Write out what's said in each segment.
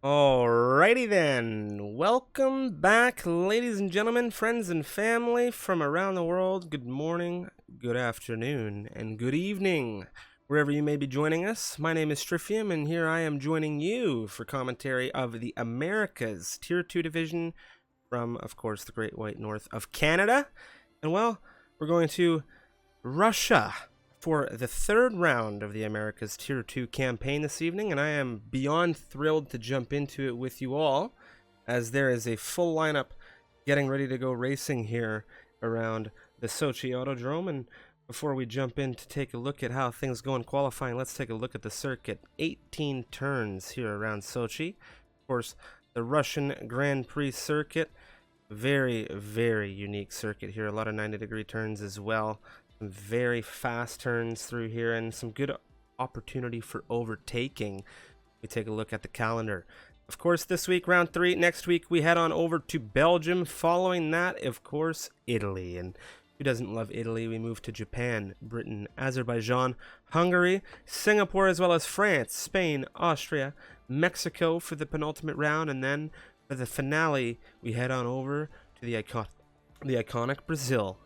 Alrighty then, welcome back, ladies and gentlemen, friends and family from around the world. Good morning, good afternoon, and good evening, wherever you may be joining us. My name is Strifium, and here I am joining you for commentary of the Americas Tier 2 division from, of course, the Great White North of Canada. And well, we're going to Russia for the third round of the Americas Tier 2 campaign this evening, and I am beyond thrilled to jump into it with you all, as there is a full lineup getting ready to go racing here around the Sochi Autodrome. And before we jump in to take a look at how things go in qualifying, let's take a look at the circuit. 18 turns here around Sochi. Of course, the Russian Grand Prix circuit, very, very unique circuit here. A lot of 90-degree turns as well. Some very fast turns through here and some good opportunity for overtaking. We take a look at the calendar. Of course, this week, round 3. Next week, we head on over to Belgium. Following that, of course, Italy. And who doesn't love Italy? We move to Japan, Britain, Azerbaijan, Hungary, Singapore, as well as France, Spain, Austria, Mexico for the penultimate round. And then for the finale, we head on over to the iconic Brazil.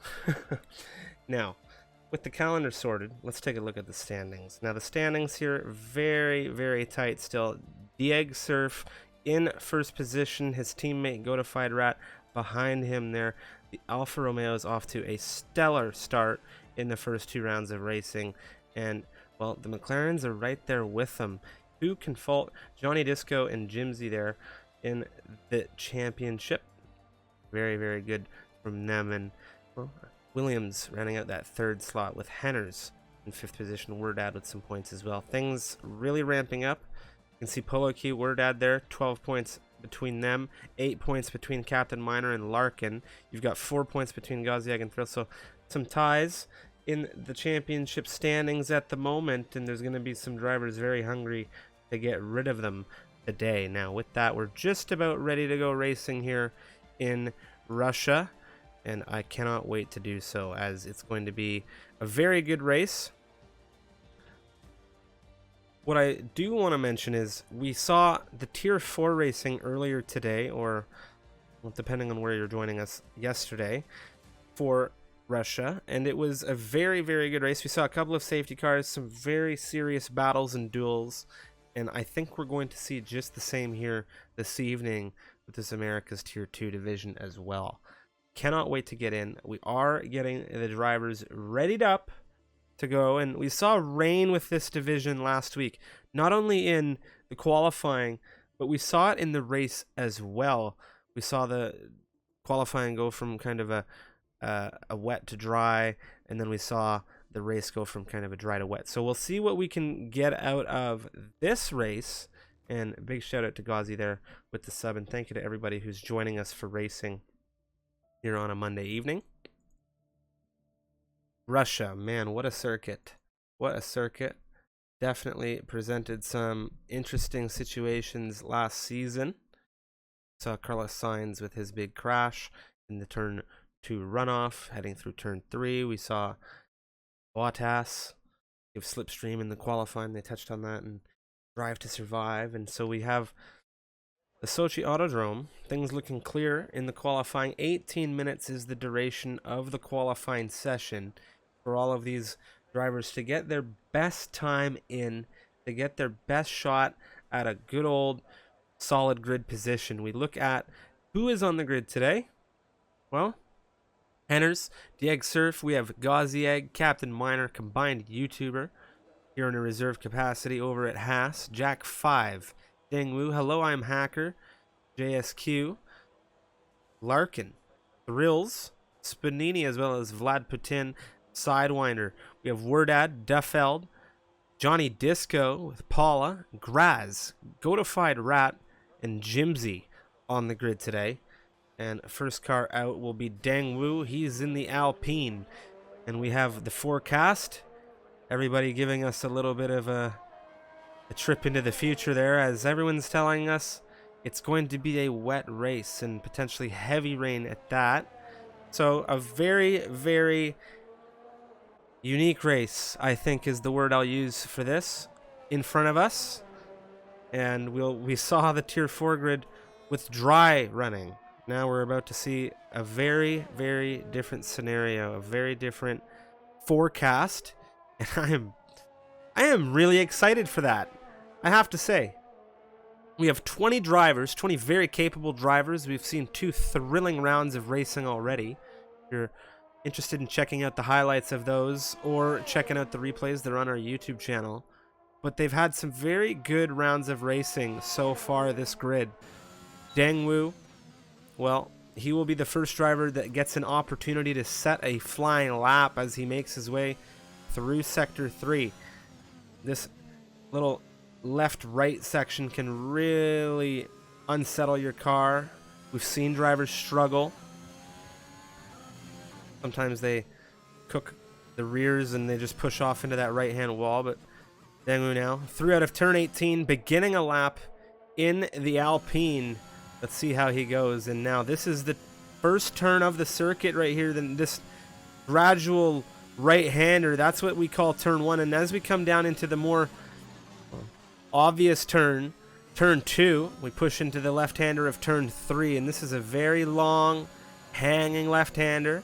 Now, with the calendar sorted, let's take a look at the standings. Now, the standings here, very, very tight still. Dieg Surf in first position. His teammate, Godified Rat, behind him there. The Alfa Romeo is off to a stellar start in the first 2 rounds of racing. And, well, the McLarens are right there with them. Who can fault Johnny Disco and Jimsy there in the championship? Very, very good from them. And, well, Williams rounding out that 3rd slot with Henners in 5th position. Wordad with some points as well. Things really ramping up. You can see Polo Q, Wordad there, 12 points between them, 8 points between Captain Minor and Larkin. You've got 4 points between Gaziag and Thrill. So some ties in the championship standings at the moment, and there's going to be some drivers very hungry to get rid of them today. Now, with that, we're just about ready to go racing here in Russia. And I cannot wait to do so, as it's going to be a very good race. What I do want to mention is we saw the Tier 4 racing earlier today, or well, depending on where you're joining us, yesterday, for Russia. And it was a very, very good race. We saw a couple of safety cars, some very serious battles and duels. And I think we're going to see just the same here this evening with this America's Tier 2 division as well. Cannot wait to get in. We are getting the drivers readied up to go, and we saw rain with this division last week, not only in the qualifying, but we saw it in the race as well. We saw the qualifying go from kind of a wet to dry, and then we saw the race go from kind of a dry to wet. So we'll see what we can get out of this race, and a big shout out to Gazi there with the sub, and thank you to everybody who's joining us for racing here on a Monday evening. Russia, man, what a circuit. What a circuit. Definitely presented some interesting situations last season. Saw Carlos Sainz with his big crash in the turn 2 runoff, heading through turn 3. We saw Bottas give slipstream in the qualifying. They touched on that, and Drive to Survive. And so we have the Sochi Autodrome, things looking clear in the qualifying. 18 minutes is the duration of the qualifying session for all of these drivers to get their best time in, to get their best shot at a good old solid grid position. We look at who is on the grid today. Well, Henners, Dieg Surf, we have Gaziag, Captain Minor, combined YouTuber here in a reserve capacity over at Haas, Jack 5, Dingwu, hello, I'm Hacker, JSQ, Larkin, Thrills, Spanini, as well as Vlad Putin, Sidewinder. We have Wordad, Duffeld, Johnny Disco with Paula, Graz, Godified Rat, and Jimsy on the grid today. And first car out will be Dangwu. He's in the Alpine. And we have the forecast. Everybody giving us a little bit of a trip into the future there, as everyone's telling us it's going to be a wet race and potentially heavy rain at that. So a very, very unique race, I think, is the word I'll use for this, in front of us. and we saw the Tier 4 grid with dry running. Now we're about to see a very, very different scenario, a very different forecast, and I am really excited for that. I have to say, we have 20 drivers, 20 very capable drivers. We've seen 2 thrilling rounds of racing already. If you're interested in checking out the highlights of those or checking out the replays, they're on our YouTube channel. But they've had some very good rounds of racing so far this grid. Dangwoo, well, he will be the first driver that gets an opportunity to set a flying lap as he makes his way through Sector 3. This little left-right section can really unsettle your car. We've seen drivers struggle. Sometimes they cook the rears and they just push off into that right-hand wall, but Dangwoo now through out of turn 18, beginning a lap in the Alpine. Let's see how he goes. And now this is the first turn of the circuit right here. Then this gradual right-hander, that's what we call turn 1. And as we come down into the more obvious turn 2, we push into the left-hander of turn 3. And this is a very long, hanging left-hander.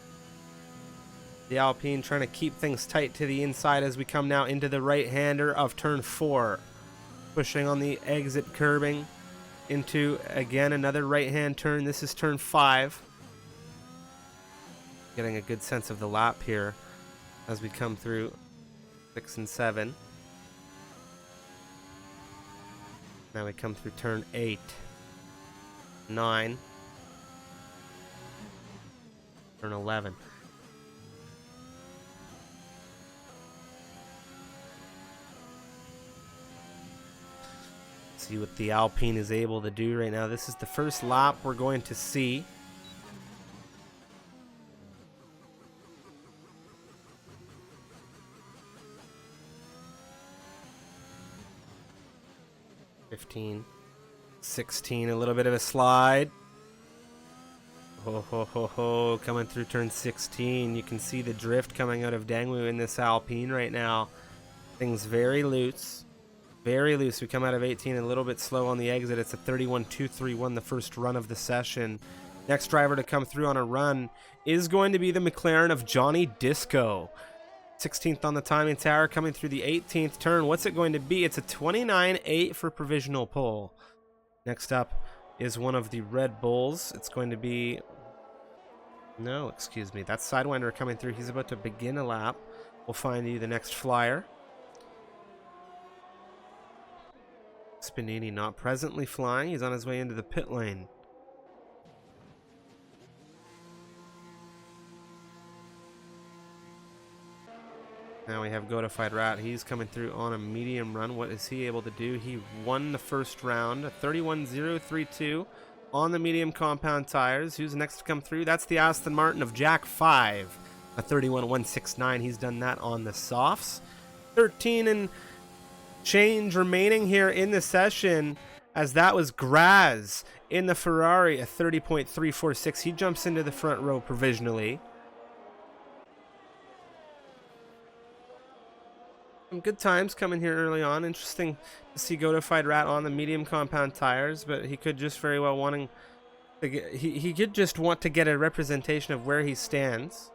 The Alpine trying to keep things tight to the inside as we come now into the right-hander of turn 4. Pushing on the exit curbing into, again, another right-hand turn. This is turn 5. Getting a good sense of the lap here as we come through 6 and 7. Now we come through turn 8, 9, turn 11. See what the Alpine is able to do right now. This is the first lap we're going to see. (15, 16), a little bit of a slide. Ho ho ho ho! Coming through turn 16, you can see the drift coming out of Dangwoo in this Alpine right now. Things very loose. Very loose. We come out of 18 a little bit slow on the exit. It's a 31.231, the first run of the session. Next driver to come through on a run is going to be the McLaren of Johnny Disco. 16th on the timing tower, coming through the 18th turn. What's it going to be? It's a 29.8 for provisional pole. Next up is one of the Red Bulls. It's going to be... No, excuse me. That's Sidewinder coming through. He's about to begin a lap. We'll find you the next flyer. Spinini not presently flying. He's on his way into the pit lane. Now we have Godified Rat. He's coming through on a medium run. What is he able to do? He won the first round, a 31.032 on the medium compound tires. Who's next to come through? That's the Aston Martin of Jack 5, a 31.169. He's done that on the softs. 13 and change remaining here in the session, as that was Graz in the Ferrari, a 30.346. He jumps into the front row provisionally. Some good times coming here early on. Interesting to see Godified Rat on the medium compound tires, but he could just very well wanting to get, he could just want to get a representation of where he stands.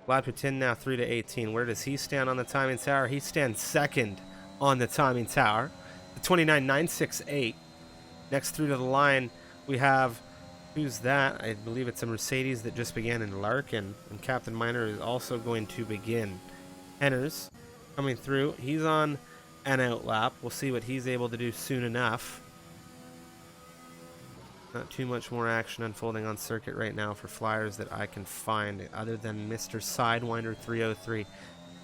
Vlad Putin now 3 to 18. Where does he stand on the timing tower? He stands second on the timing tower, the 29.968. Next through to the line, we have, who's that? I believe it's a Mercedes that just began in Larkin, and Captain Miner is also going to begin. Henners coming through. He's on an out lap. We'll see what he's able to do soon enough. Not too much more action unfolding on circuit right now for flyers that I can find, other than Mr. Sidewinder 303.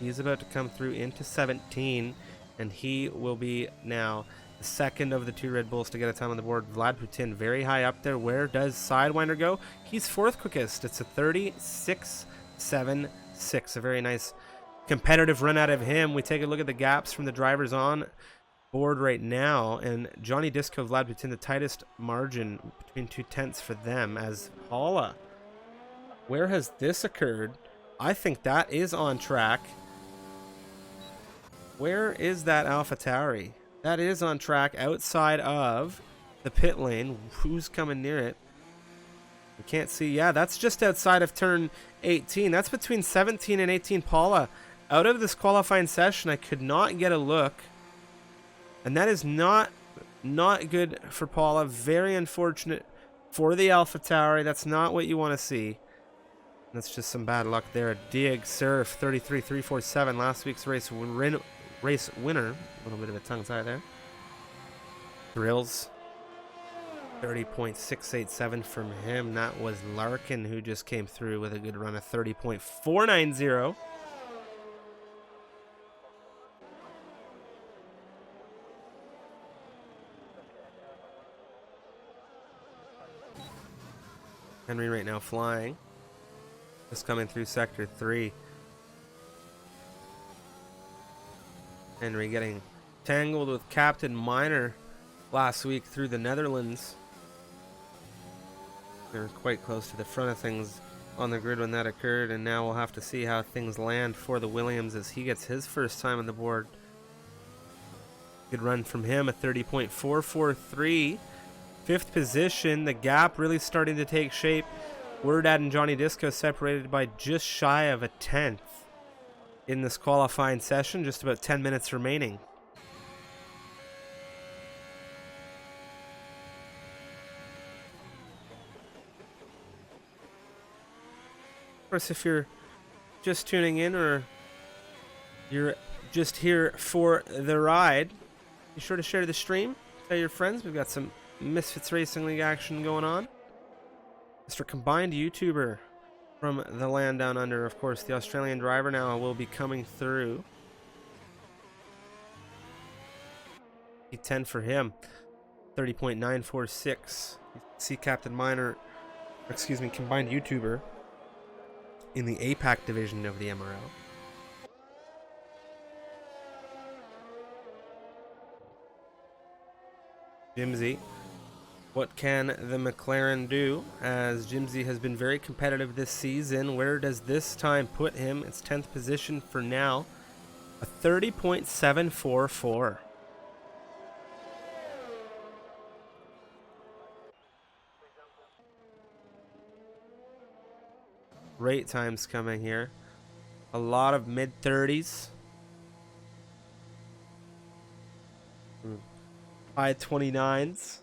He's about to come through into 17, and he will be now the second of the 2 Red Bulls to get a time on the board. Vlad Putin very high up there. Where does Sidewinder go? He's 4th quickest. It's a 36.76. A very nice competitive run out of him. We take a look at the gaps from the drivers on board right now, and Johnny Disco, Vlad Putin, the tightest margin between 2/10 for them, as Paula. Where has this occurred? I think that is on track. Where is that AlphaTauri? That is on track outside of the pit lane. Who's coming near it? We can't see. Yeah, that's just outside of turn 18. That's between 17 and 18. Paula, out of this qualifying session, I could not get a look. And that is not good for Paula. Very unfortunate for the AlphaTauri. That's not what you want to see. That's just some bad luck there. Dig Surf 33.347, last week's race winner. A little bit of a tongue tie there. Thrills 30.687 from him. That was Larkin, who just came through with a good run of 30.490. Henry right now flying. Just coming through sector 3. Henry getting tangled with Captain Minor last week through the Netherlands. They were quite close to the front of things on the grid when that occurred, and now we'll have to see how things land for the Williams as he gets his first time on the board. Good run from him, a 30.443. 5th position, the gap really starting to take shape. Wordad and Johnny Disco separated by just shy of a 10th in this qualifying session, just about 10 minutes remaining. Of course, if you're just tuning in or you're just here for the ride, be sure to share the stream, tell your friends. We've got some Misfits Racing League action going on. Mr. Combined YouTuber from the land down under. Of course, the Australian driver now will be coming through. P10 for him. 30.946. See Captain Minor, excuse me, Combined YouTuber in the APAC division of the MRL. Jimsy. What can the McLaren do, as Jimsy has been very competitive this season? Where does this time put him? It's 10th position for now, a 30.744. Great times coming here. A lot of mid-30s. High 29s.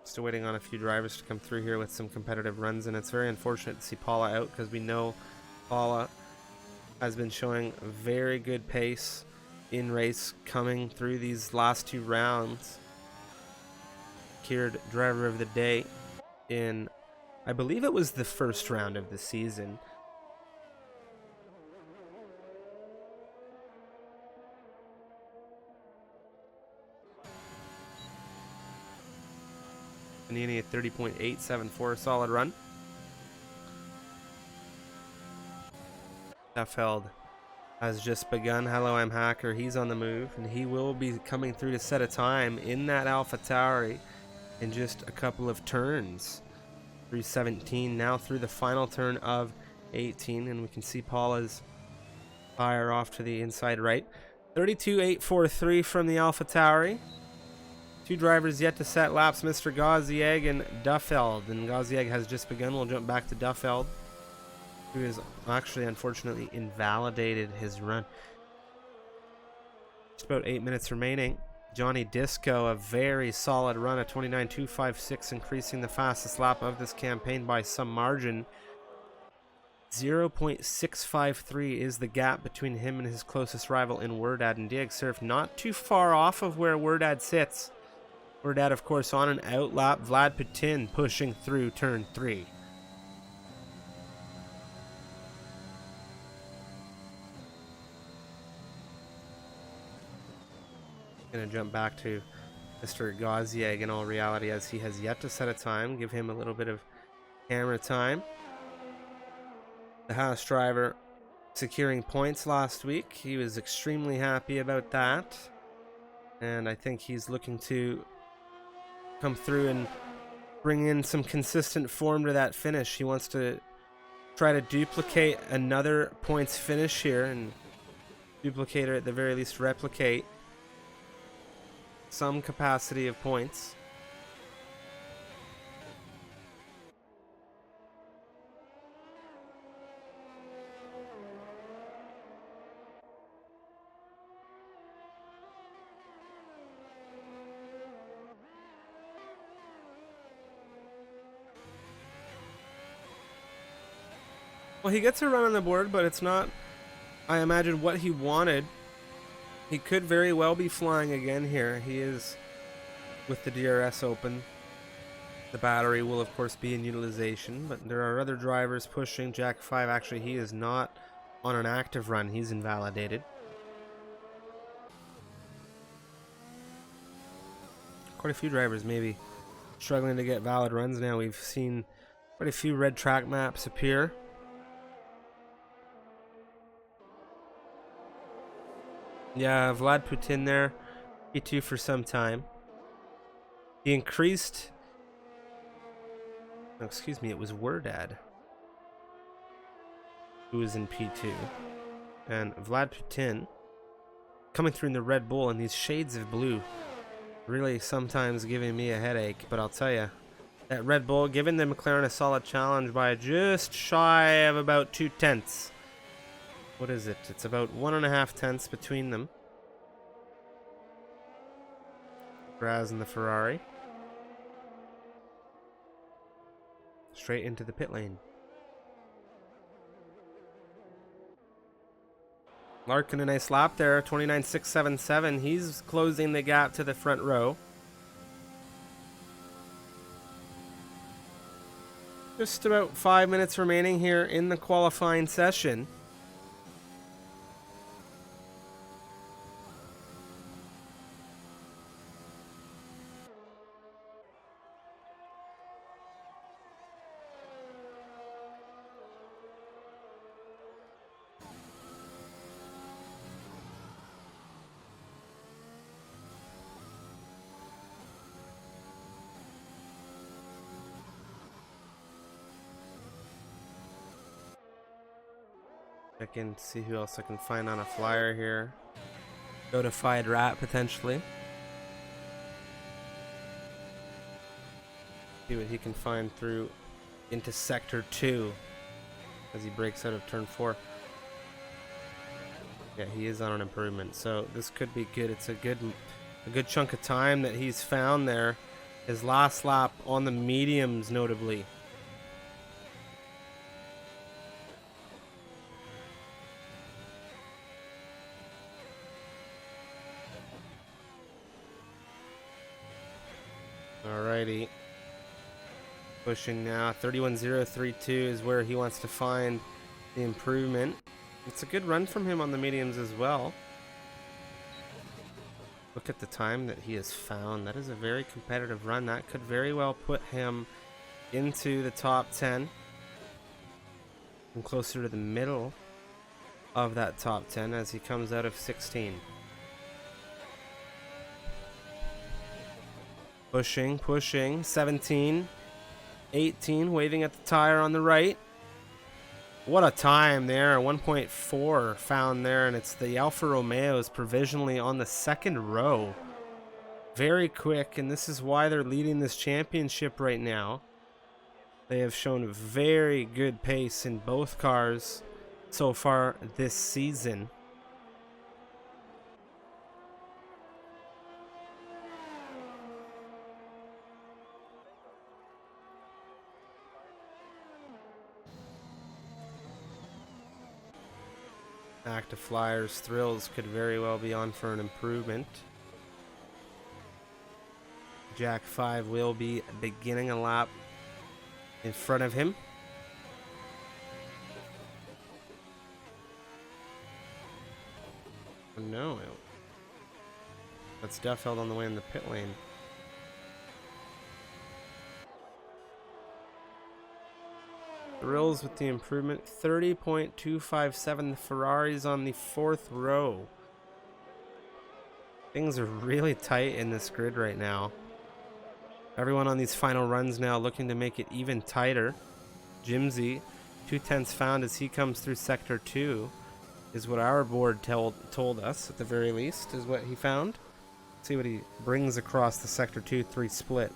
Still waiting on a few drivers to come through here with some competitive runs, and it's very unfortunate to see Paula out because we know Paula has been showing very good pace in race coming through these last 2 rounds. Secured driver of the day in, I believe it was the first round of the season. Panini at 30.874, solid run. Duffeld has just begun. Hello, I'm Hacker. He's on the move, and he will be coming through to set a time in that AlphaTauri in just a couple of turns. Through 17, now through the final turn of 18, and we can see Paula's fire off to the inside right. 32.843 from the AlphaTauri. 2 drivers yet to set laps, Mr. Gazieg and Duffeld. And Gazieg has just begun. We'll jump back to Duffeld, who has actually, unfortunately, invalidated his run. Just about 8 minutes remaining. Johnny Disco, a very solid run at 29.256, increasing the fastest lap of this campaign by some margin. 0.653 is the gap between him and his closest rival in Wordad and Dig Surf. Not too far off of where Wordad sits. Wordad, of course, on an out lap. Vlad Putin pushing through turn 3. Gonna jump back to Mr. Gazieg in all reality, as he has yet to set a time. Give him a little bit of camera time. The Haas driver securing points last week. He was extremely happy about that, and I think he's looking to come through and bring in some consistent form to that finish. He wants to try to duplicate another points finish here and duplicate, or at the very least replicate some capacity of points. Well, he gets a run on the board, but it's not, I imagine, what he wanted. He could very well be flying again here. He is with the DRS open. The battery will, of course, be in utilization, but there are other drivers pushing. Jack 5, actually, he is not on an active run. He's invalidated. Quite a few drivers maybe struggling to get valid runs now. We've seen quite a few red track maps appear. Yeah, Vlad Putin there, P2 for some time. He increased... Oh, excuse me, it was Wordad who was in P2. And Vlad Putin coming through in the Red Bull and these shades of blue really sometimes giving me a headache. But I'll tell you, that Red Bull giving the McLaren a solid challenge by just shy of about 2/10. What is it? It's about 1.5 tenths between them. Graz and the Ferrari. Straight into the pit lane. Larkin a nice lap there, 29.677. He's closing the gap to the front row. Just about 5 minutes remaining here in the qualifying session. Check in to see who else I can find on a flyer here. Notified rat potentially. See what he can find through into sector 2 as he breaks out of turn 4. Yeah, he is on an improvement, so this could be good. It's a good chunk of time that he's found there. His last lap on the mediums, notably. Alrighty. Pushing now. 31.032 is where he wants to find the improvement. It's a good run from him on the mediums as well. Look at the time that he has found. That is a very competitive run. That could very well put him into the top 10 and closer to the middle of that top 10 as he comes out of 16. Pushing, 17, 18, waving at the tire on the right. What a time there, 1.4 found there, and it's the Alfa Romeos provisionally on the second row. Very quick, and this is why they're leading this championship right now. They have shown very good pace in both cars so far this season. Active Flyers Thrills could very well be on for an improvement. Jack 5 will be beginning a lap in front of him. Oh, no. That's Duffeld on the way in the pit lane. Thrills with the improvement, 30.257. The Ferraris on the fourth row. Things are really tight in this grid right now. Everyone on these final runs now looking to make it even tighter. Jimsy, 2/10 found as he comes through sector 2. is what our board told us, at the very least, is what he found. Let's see what he brings across the Sector 2-3 split.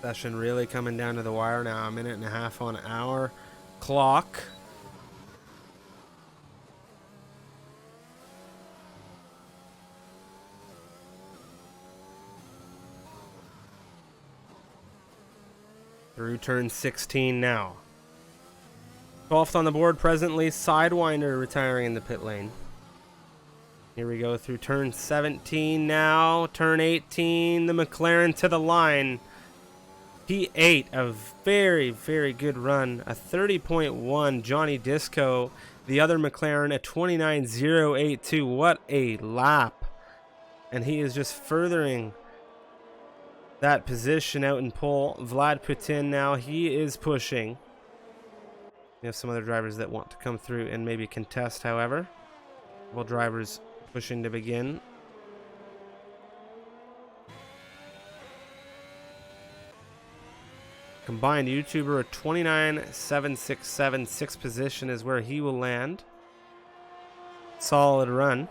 Session really coming down to the wire now. A minute and a half on our clock. Through turn 16 now. 12th on the board presently. Sidewinder retiring in the pit lane. Here we go through turn 17 now. Turn 18. The McLaren to the line. P8, a very, very good run. A 30.1 Johnny Disco. The other McLaren, a 29.082. What a lap. And he is just furthering that position out in pole. Vlad Putin now, he is pushing. We have some other drivers that want to come through and maybe contest, however. Well, drivers pushing to begin. Combined YouTuber, a 29.767. Sixth position is where he will land. Solid run.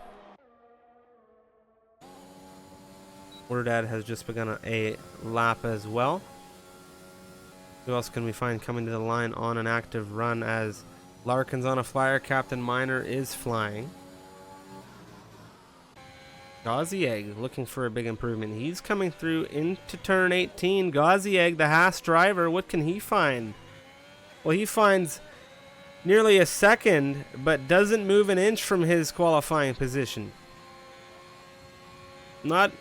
Wordad has just begun a lap as well. Who else can we find coming to the line on an active run as Larkin's on a flyer? Captain Miner is flying. Gazieg looking for a big improvement. He's coming through into turn 18. Gazieg, the Haas driver, what can he find? Well, he finds nearly a second, but doesn't move an inch from his qualifying position. Not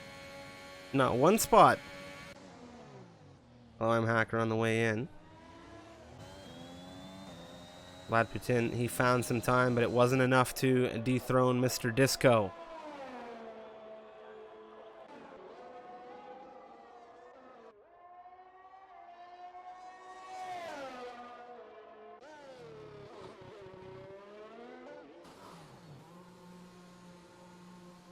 one spot. Oh, I'm Hacker on the way in. Vlad Putin, he found some time, but it wasn't enough to dethrone Mr. Disco.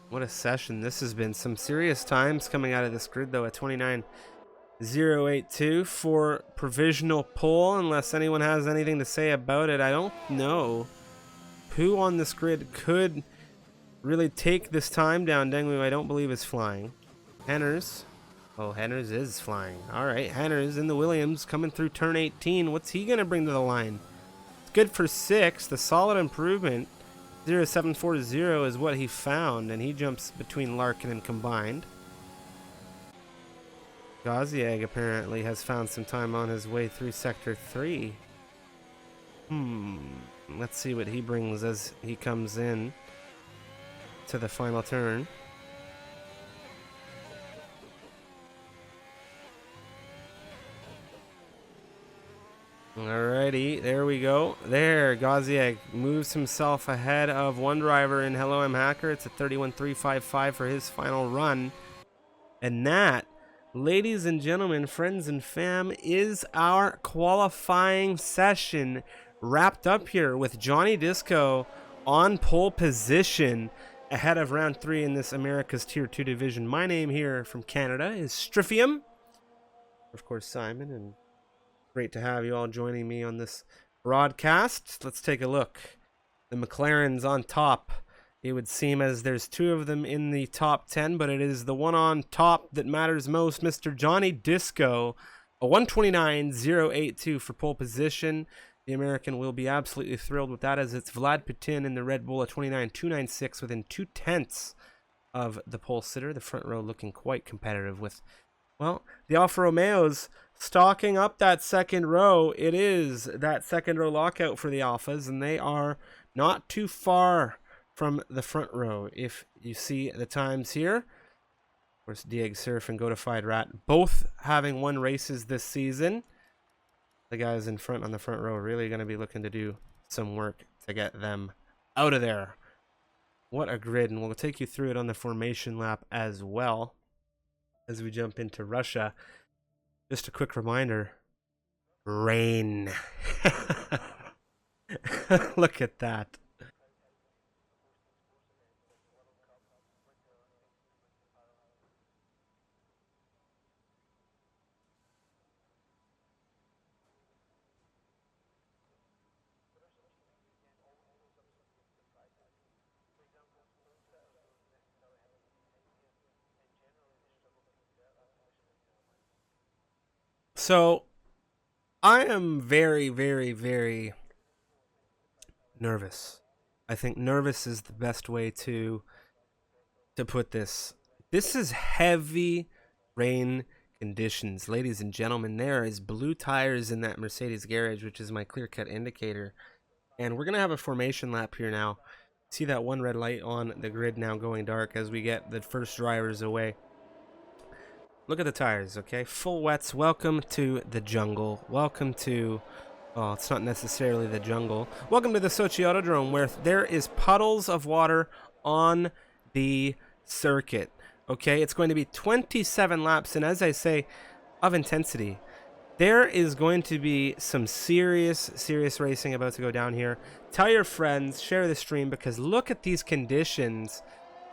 What a session this has been. Some serious times coming out of this grid, though, at 29.082 for provisional pole, unless anyone has anything to say about it. I don't know who on this grid could really take this time down. Dengwu, I don't believe, is flying. Henners. Oh, Henners is flying. All right, Henners in the Williams coming through turn 18. What's he going to bring to the line? It's good for 6. The solid improvement. 0740 is what he found, and he jumps between Larkin and Combined. Gazieg apparently has found some time on his way through Sector 3. Let's see what he brings as he comes in to the final turn. Alrighty, there we go. There, Gazieg moves himself ahead of one driver in Hello I'm Hacker. It's a 31.355 for his final run. And that, ladies and gentlemen, friends and fam, is our qualifying session wrapped up here with Johnny Disco on pole position ahead of round 3 in this America's Tier 2 division. My name here from Canada is Striffium. Of course, Simon, and great to have you all joining me on this broadcast. Let's take a look. The McLaren's on top. It would seem as there's 2 of them in the top 10, but it is the one on top that matters most, Mr. Johnny Disco. A 129.082 for pole position. The American will be absolutely thrilled with that, as it's Vlad Putin in the Red Bull, a 29.296 within 0.2 of the pole sitter. The front row looking quite competitive with, well, the Alfa Romeos stocking up that second row. It is that second row lockout for the Alphas, and they are not too far from the front row. If you see the times here, of course, Dieg Surf and Godified Rat both having won races this season. The guys in front on the front row are really going to be looking to do some work to get them out of there. What a grid, and we'll take you through it on the formation lap as well as we jump into Russia. Just a quick reminder, rain. Look at that. So I am very, very, very nervous. I think nervous is the best way to put this. This is heavy rain conditions, ladies and gentlemen. There is blue tires in that Mercedes garage, which is my clear-cut indicator. And we're going to have a formation lap here now. See that one red light on the grid now going dark as we get the first drivers away. Look at the tires, okay? Full wets. Welcome to the jungle. Welcome to... oh, it's not necessarily the jungle. Welcome to the Sochi Autodrome, where there is puddles of water on the circuit. Okay, it's going to be 27 laps, and as I say, of intensity. There is going to be some serious racing about to go down here. Tell your friends, share the stream, because look at these conditions.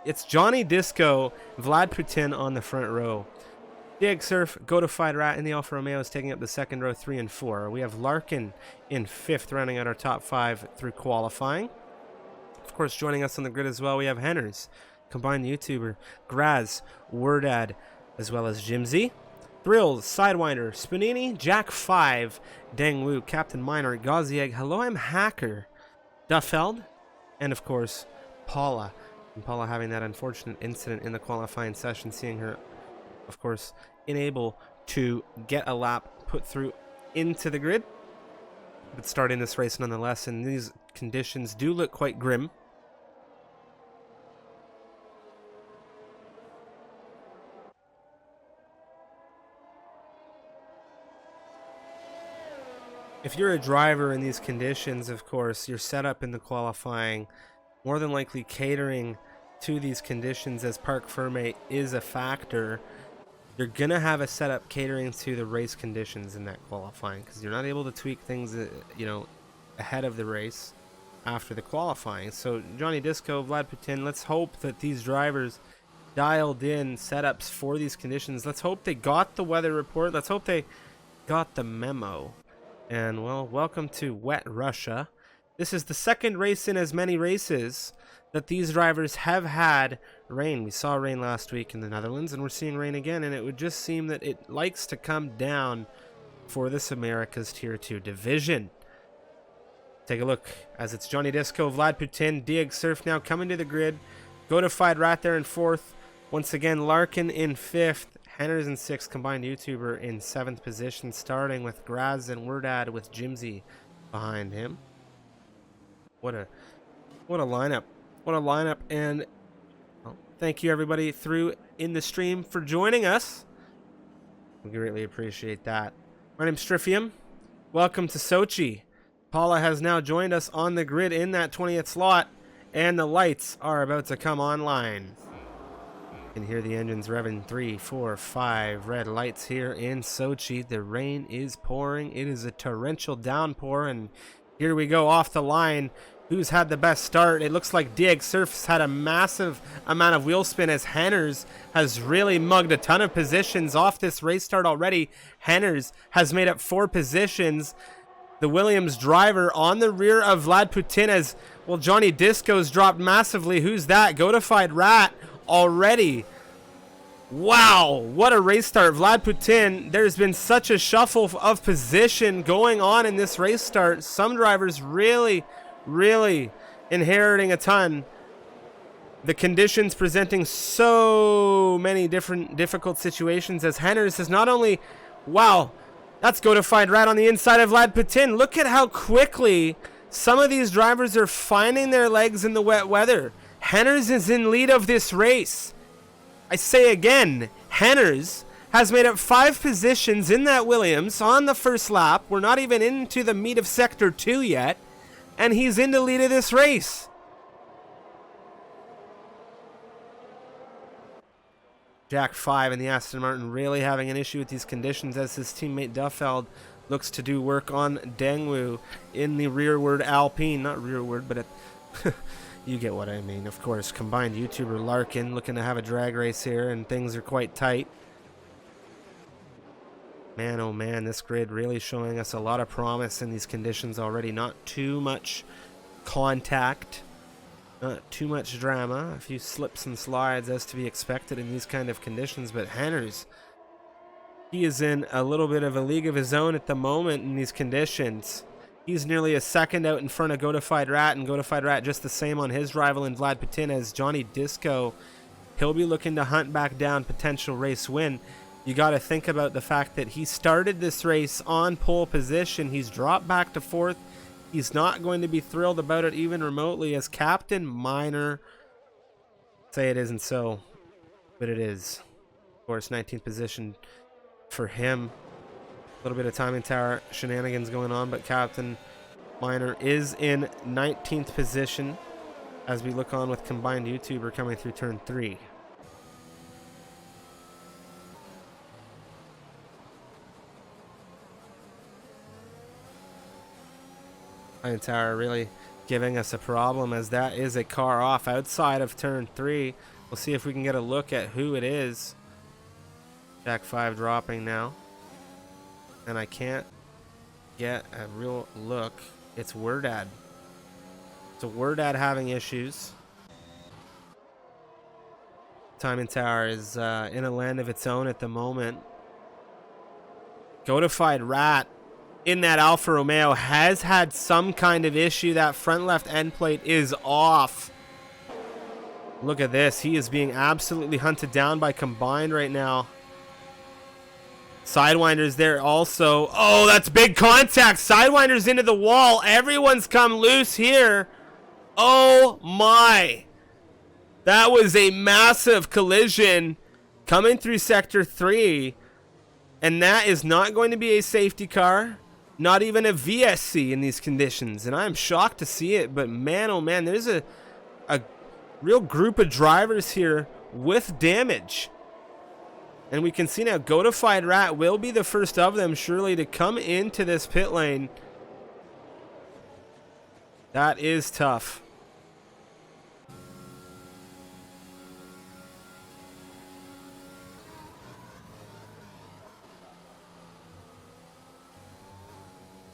It's Johnny Disco, Vlad Putin on the front row. Dig Surf, Godified Rat, and the Alfa Romeo is taking up the second row, 3 and 4. We have Larkin in 5th, rounding out our top 5 through qualifying. Of course, joining us on the grid as well, we have Henners, combined YouTuber, Graz, Wordad, as well as Jimsy. Thrills, Sidewinder, Spanini, Jack 5, Deng Wu, Captain Minor, Gauzieg, Hello, I'm Hacker, Duffeld, and of course, Paula. And Paula having that unfortunate incident in the qualifying session, seeing her, of course, unable to get a lap put through into the grid. But starting this race nonetheless, and these conditions do look quite grim. If you're a driver in these conditions, of course, your setup in the qualifying, more than likely catering to these conditions, as Parc Ferme is a factor, you're going to have a setup catering to the race conditions in that qualifying, because you're not able to tweak things, ahead of the race after the qualifying. So Johnny Disco, Vlad Putin, let's hope that these drivers dialed in setups for these conditions. Let's hope they got the weather report. Let's hope they got the memo. And, well, welcome to Wet Russia. This is the second race in as many races that these drivers have had rain. We saw rain last week in the Netherlands, and we're seeing rain again, and it would just seem that it likes to come down for this America's Tier 2 division. Take a look as it's Johnny Disco, Vlad Putin, Dig Surf now coming to the grid. Godified Rat there in 4th. Once again, Larkin in 5th. Henners in 6th, combined YouTuber in 7th position, starting with Graz and Wordad with Jimsy behind him. What a lineup. What a lineup. And well, thank you everybody through in the stream for joining us. We greatly appreciate that. My name's Stryfium. Welcome to Sochi. Paula has now joined us on the grid in that 20th slot, and the lights are about to come online. You can hear the engines revving. 3, 4, 5 red lights here in Sochi. The rain is pouring. It is a torrential downpour, and here we go off the line. Who's had the best start? It looks like Dig Surf's had a massive amount of wheel spin, as Henners has really mugged a ton of positions off this race start already. Henners has made up 4 positions. The Williams driver on the rear of Vlad Putin, as well. Johnny Disco's dropped massively. Who's that? Godified Rat already. Wow, what a race start. Vlad Putin, there's been such a shuffle of position going on in this race start. Some drivers really inheriting a ton. The conditions presenting so many different difficult situations, as Henners has not only... wow, that's Godified Rat on the inside of Vlad Putin. Look at how quickly some of these drivers are finding their legs in the wet weather. Henners is in lead of this race. I say again, Henners has made up 5 positions in that Williams on the first lap. We're not even into the meat of Sector 2 yet, and he's in the lead of this race. Jack 5 and the Aston Martin really having an issue with these conditions, as his teammate Duffeld looks to do work on Dengwu in the rearward Alpine. Not rearward, but you get what I mean. Of course, combined YouTuber Larkin looking to have a drag race here, and things are quite tight. Man, oh man, this grid really showing us a lot of promise in these conditions already. Not too much contact, not too much drama. A few slips and slides as to be expected in these kind of conditions, but Henners He is in a little bit of a league of his own at the moment in these conditions. He's nearly a second out in front of Godified Rat, and Godified Rat just the same on his rival in Vlad Putin as Johnny Disco. He'll be looking to hunt back down potential race win. You got to think about the fact that he started this race on pole position. He's dropped back to fourth. He's not going to be thrilled about it even remotely, as Captain Minor. Say it isn't so, but it is. Of course, 19th position for him. A little bit of timing tower shenanigans going on, but Captain Minor is in 19th position as we look on with combined YouTuber coming through turn 3. Timing tower really giving us a problem, as that is a car off outside of turn 3. We'll see if we can get a look at who it is. Jack 5 dropping now. And I can't get a real look. It's Wordad. So Wordad having issues. Timing tower is in a land of its own at the moment. Godified Rat in that Alfa Romeo has had some kind of issue. That front left end plate is off. Look at this. He is being absolutely hunted down by Combined right now. Sidewinders there also. Oh, that's big contact. Sidewinders into the wall. Everyone's come loose here. Oh my. That was a massive collision coming through Sector 3. And that is not going to be a safety car. Not even a VSC in these conditions. And I'm shocked to see it. But man, oh man, there's a real group of drivers here with damage. And we can see now Godified Rat will be the first of them, surely, to come into this pit lane. That is tough.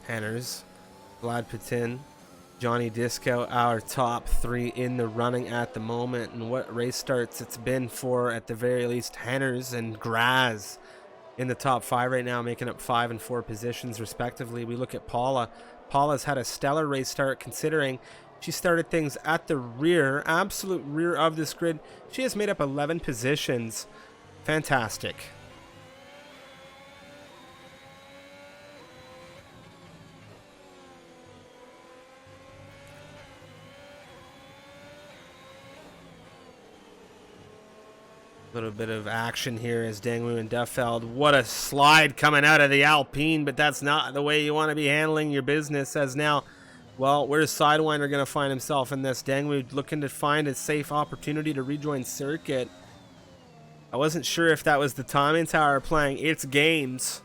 Henners, Vlad Putin, Johnny Disco, our top 3 in the running at the moment. And what race starts it's been for, at the very least, Henners and Graz in the top 5 right now, making up 5 and 4 positions respectively. We look at Paula. Paula's had a stellar race start, considering she started things at the rear, absolute rear of this grid. She has made up 11 positions. Fantastic. Little bit of action here as Dangwoo and Duffeld. What a slide coming out of the Alpine, but that's not the way you want to be handling your business. As now, well, where's Sidewinder going to find himself in this? Dangwoo looking to find a safe opportunity to rejoin circuit. I wasn't sure if that was the timing tower playing its games,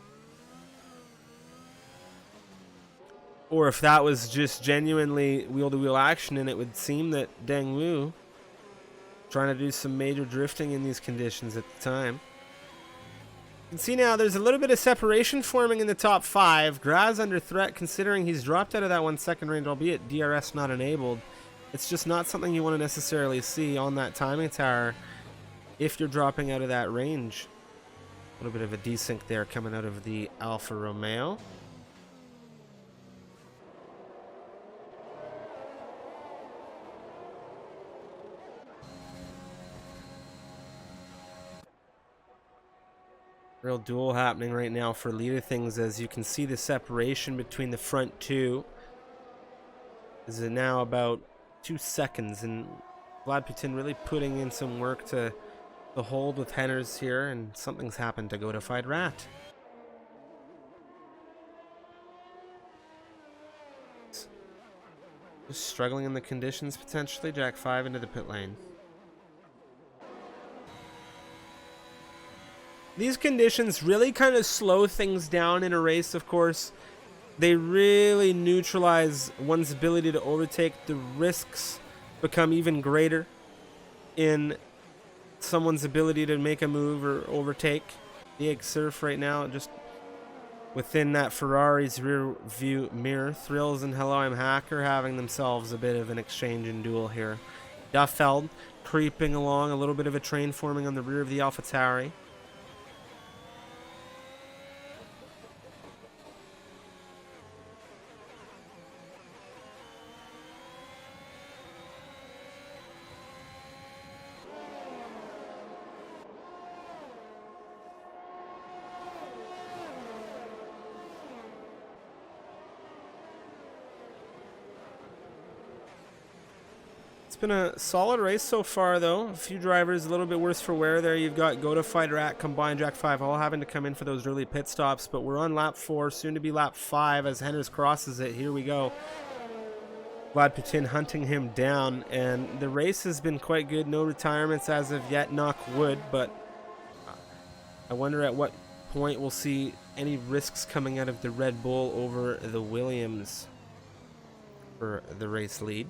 or if that was just genuinely wheel-to-wheel action, and it would seem that Dangwoo trying to do some major drifting in these conditions at the time. You can see now there's a little bit of separation forming in the top 5. Graz under threat, considering he's dropped out of that 1 second range, albeit DRS not enabled. It's just not something you want to necessarily see on that timing tower if you're dropping out of that range. A little bit of a desync there coming out of the Alfa Romeo. Real duel happening right now for lead of things, as you can see the separation between the front 2 is now about 2 seconds, and Vlad Putin really putting in some work to hold with Henners here, and something's happened to Godified Rat. Just struggling in the conditions potentially. Jack 5 into the pit lane. These conditions really kind of slow things down in a race, of course. They really neutralize one's ability to overtake. The risks become even greater in someone's ability to make a move or overtake. The egg surf right now, just within that Ferrari's rear view mirror. Thrills and Hello I'm Hacker having themselves a bit of an exchange and duel here. Duffeld creeping along, a little bit of a train forming on the rear of the AlphaTauri. It's been a solid race so far, though. A few drivers a little bit worse for wear there. You've got Go to Fytron, Combined Jack 5 all having to come in for those early pit stops, but we're on lap 4, soon to be lap 5 as Henders crosses it. Here we go. Vlad Putin hunting him down, and the race has been quite good. No retirements as of yet, knock wood, but I wonder at what point we'll see any risks coming out of the Red Bull over the Williams for the race lead.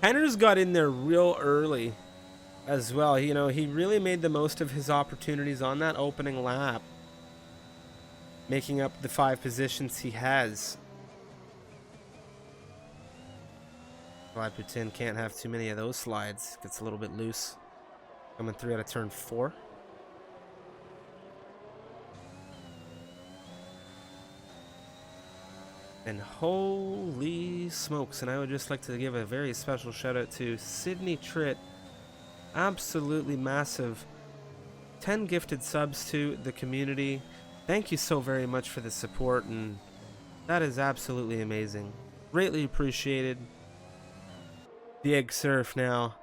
Henner's got in there real early as well. You know, he really made the most of his opportunities on that opening lap, making up the 5 positions he has. Vlad Putin can't have too many of those slides. Gets a little bit loose. Coming through out of turn 4. And holy smokes, and I would just like to give a very special shout out to Sydney Tritt. Absolutely massive. 10 gifted subs to the community. Thank you so very much for the support, and that is absolutely amazing. Greatly appreciated. The Egg Surf now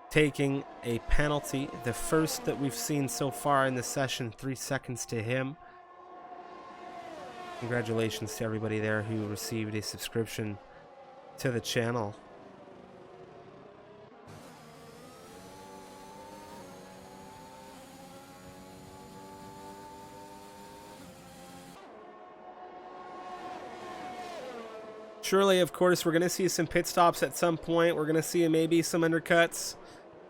taking a penalty, the first that we've seen so far in the session, 3 seconds to him. Congratulations to everybody there who received a subscription to the channel. Surely, of course, we're going to see some pit stops at some point. We're going to see maybe some undercuts.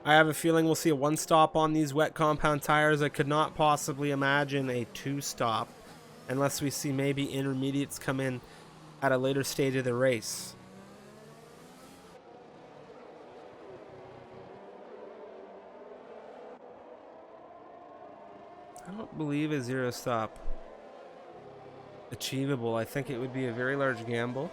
I have a feeling we'll see a 1-stop on these wet compound tires. I could not possibly imagine a 2-stop. Unless we see maybe intermediates come in at a later stage of the race. I don't believe a 0-stop achievable. I think it would be a very large gamble.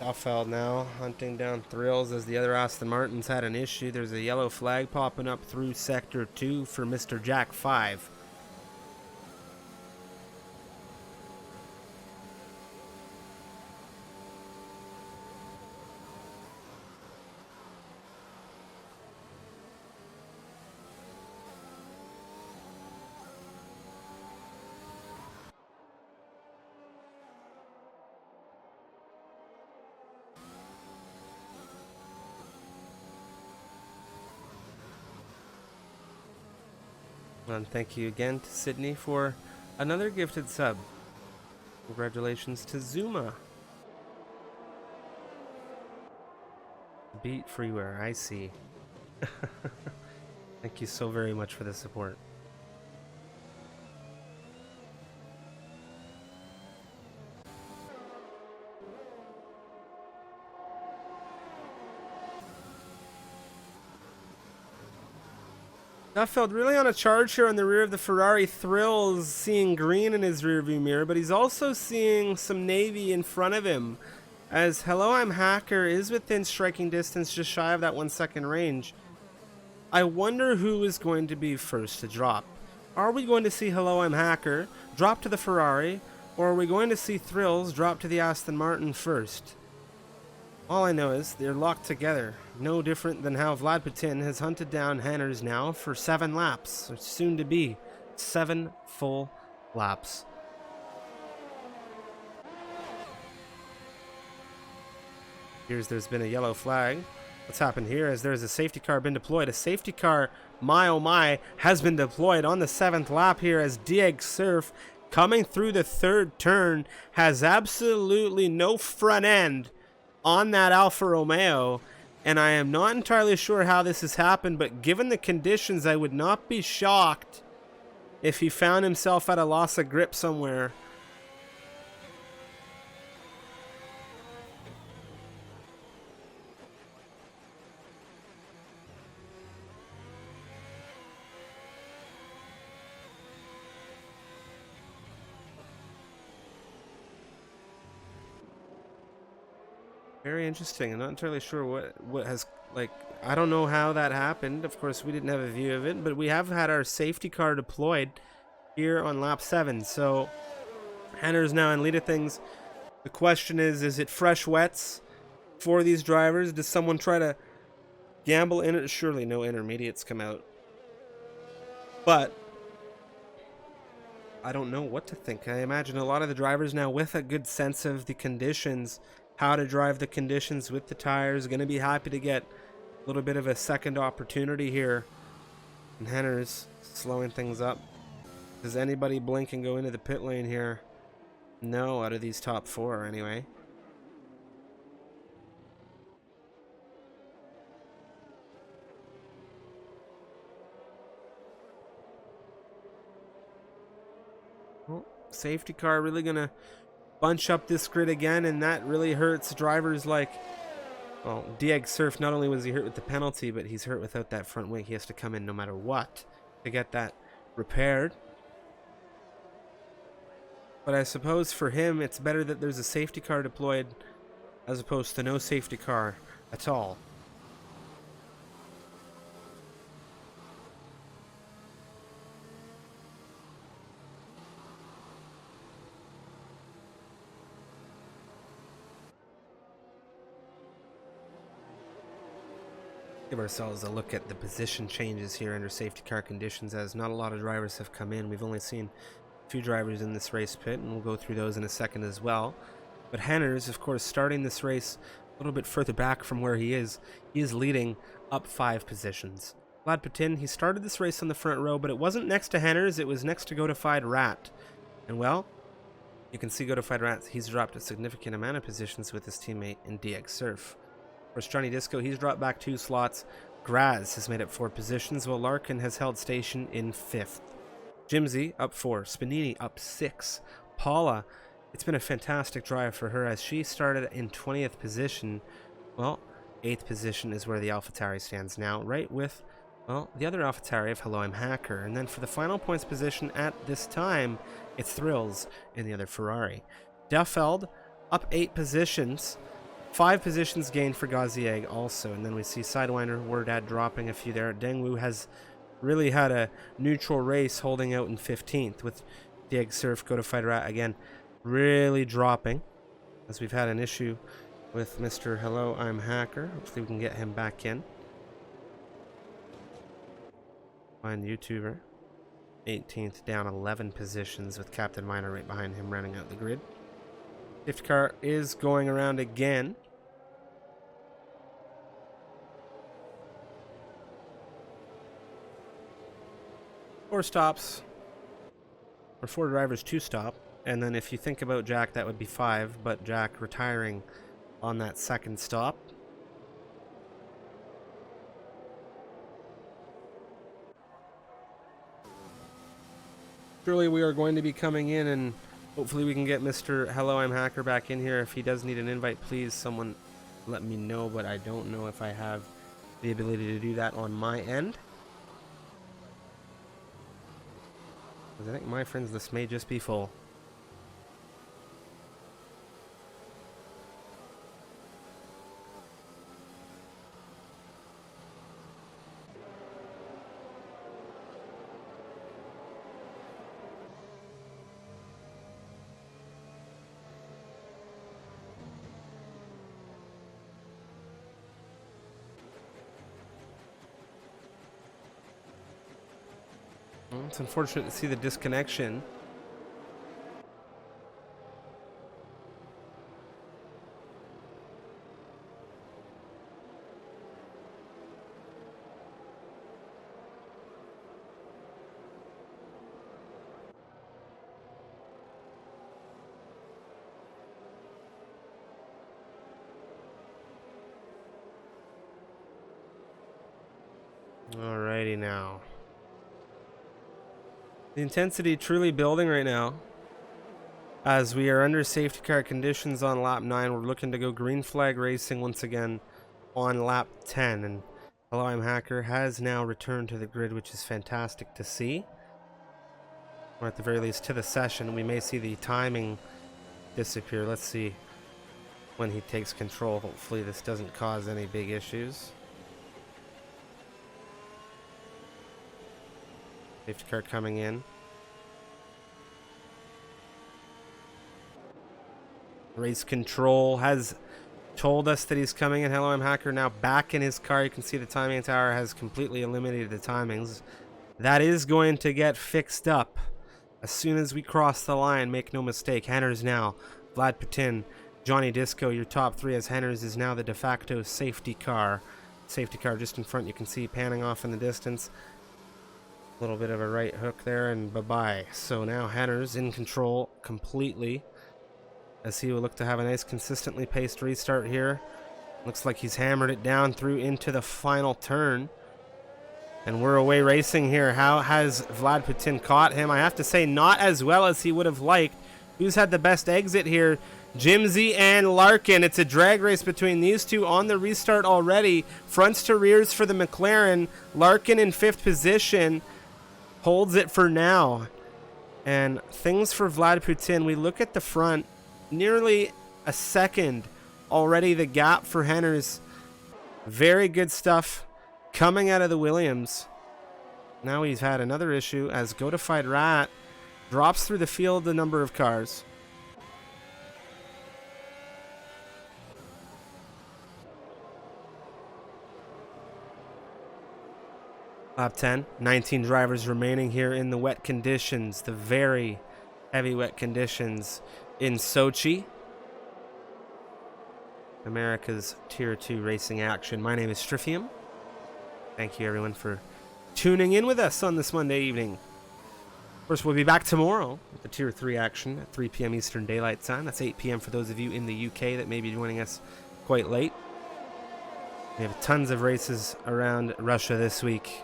Alfeld now hunting down Thrills as the other Aston Martins had an issue. There's a yellow flag popping up through Sector 2 for Mr. Jack 5. And thank you again to Sydney for another gifted sub. Congratulations to Zuma. Beat freeware, I see. Thank you so very much for the support. Duffeld really on a charge here on the rear of the Ferrari. Thrills seeing green in his rearview mirror, but he's also seeing some navy in front of him. As Hello I'm Hacker is within striking distance, just shy of that 1 second range. I wonder who is going to be first to drop. Are we going to see Hello I'm Hacker drop to the Ferrari, or are we going to see Thrills drop to the Aston Martin first? All I know is they're locked together. No different than how Vlad Putin has hunted down Hanners now for 7 laps. Or soon to be 7 full laps. There's been a yellow flag. What's happened here is there's a safety car been deployed. A safety car, my oh my, has been deployed on the 7th lap here as Dieg Surf coming through the 3rd turn has absolutely no front end on that Alfa Romeo, and I am not entirely sure how this has happened, but given the conditions, I would not be shocked if he found himself at a loss of grip somewhere. Very interesting. I'm not entirely sure what has, like, I don't know how that happened. Of course, we didn't have a view of it, but we have had our safety car deployed here on lap 7. So Henner's now in lead of things. The question is it fresh wets for these drivers? Does someone try to gamble in it? Surely no intermediates come out. But I don't know what to think. I imagine a lot of the drivers now, with a good sense of the conditions, how to drive the conditions with the tires, going to be happy to get a little bit of a second opportunity here. And Henner's slowing things up. Does anybody blink and go into the pit lane here? No, out of these top 4 anyway. Well, safety car really gonna bunch up this grid again, and that really hurts drivers like, well, Dieg Surf. Not only was he hurt with the penalty, but he's hurt without that front wing. He has to come in no matter what to get that repaired. But I suppose for him, it's better that there's a safety car deployed as opposed to no safety car at all. Give ourselves a look at the position changes here under safety car conditions, as not a lot of drivers have come in. We've only seen a few drivers in this race pit, and we'll go through those in a second as well. But Henner's, of course, starting this race a little bit further back from where he is. He is leading up 5 positions. Vlad Putin, he started this race on the front row, but it wasn't next to Henner's, it was next to Godified Rat. And well, you can see Godified Rat, he's dropped a significant amount of positions with his teammate in DX Surf. Of course, Johnny Disco, he's dropped back 2 slots. Graz has made up 4 positions, while Larkin has held station in 5th. Jimsy up 4, Spinini up 6. Paula, it's been a fantastic drive for her as she started in 20th position. Well, 8th position is where the AlphaTauri stands now, right with, well, the other AlphaTauri of Hello I'm Hacker. And then for the final points position at this time, it's Thrills in the other Ferrari. Duffeld up 8 positions. 5 positions gained for Gazieg also, and then we see Sidewinder, Wordad dropping a few there. Dengwu has really had a neutral race, holding out in 15th, with Dieg Surf, Godified Rat again really dropping, as we've had an issue with Mr. Hello I'm Hacker. Hopefully we can get him back in. Find YouTuber. 18th, down 11 positions, with Captain Miner right behind him running out the grid. Safety car is going around again. 4 stops, or 4 drivers to stop, and then if you think about Jack, that would be 5, but Jack retiring on that second stop. Surely we are going to be coming in, and hopefully we can get Mr. Hello I'm Hacker back in here. If he does need an invite, please someone let me know, but I don't know if I have the ability to do that on my end. I think my friends list may just be full. Well, it's unfortunate to see the disconnection. Alrighty now. The intensity truly building right now. As we are under safety car conditions on lap 9, we're looking to go green flag racing once again on lap 10. And Hello I'm Hacker has now returned to the grid, which is fantastic to see. Or at the very least to the session. We may see the timing disappear. Let's see. when he takes control. Hopefully this doesn't cause any big issues. Safety car coming in. Race control has told us that he's coming in. Hello, I'm Hacker. Now back in his car. You can see the timing tower has completely eliminated the timings. That is going to get fixed up as soon as we cross the line. Make no mistake. Henners now. Vlad Putin, Johnny Disco, your top three, as Henners is now the de facto safety car. Safety car just in front. You can see panning off in the distance. A little bit of a right hook there, and bye-bye. So now Henners in control completely, as he will look to have a nice consistently paced restart here. Looks like he's hammered it down through into the final turn. And we're away racing here. How has Vlad Putin caught him? I have to say, not as well as he would have liked. Who's had the best exit here? Jimsy and Larkin. It's a drag race between these two on the restart already. Fronts to rears for the McLaren. Larkin in 5th position. Holds it for now. And things for Vlad Putin. We look at the front. Nearly a second already the gap for Henners. Very good stuff coming out of the Williams. Now he's had another issue as Godified Rat drops through the field the number of cars. Lap 10, 19 drivers remaining here in the wet conditions, the very heavy wet conditions in Sochi, America's Tier 2 racing action. My name is Stryfium. Thank you everyone for tuning in with us on this Monday evening. Of course, we'll be back tomorrow with the Tier 3 action at 3 p.m. Eastern Daylight Time. That's 8 p.m. for those of you in the UK that may be joining us quite late. We have tons of races around Russia this week.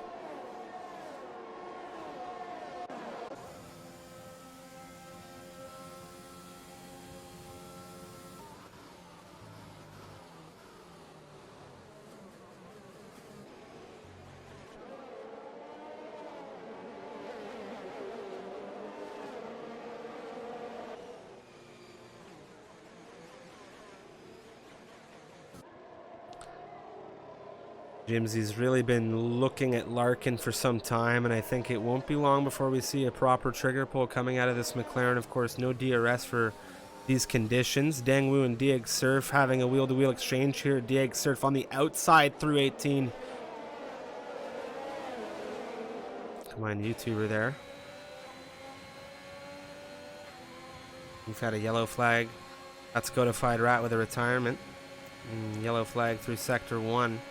Jimsy's really been looking at Larkin for some time, and I think it won't be long before we see a proper trigger pull coming out of this McLaren. Of course, no DRS for these conditions. Dangwu and Dieg Surf having a wheel-to-wheel exchange here. Dieg Surf on the outside through 18. Come on, YouTuber there. We've had a yellow flag. That's Godified Rat with a retirement. Yellow flag through Sector 1.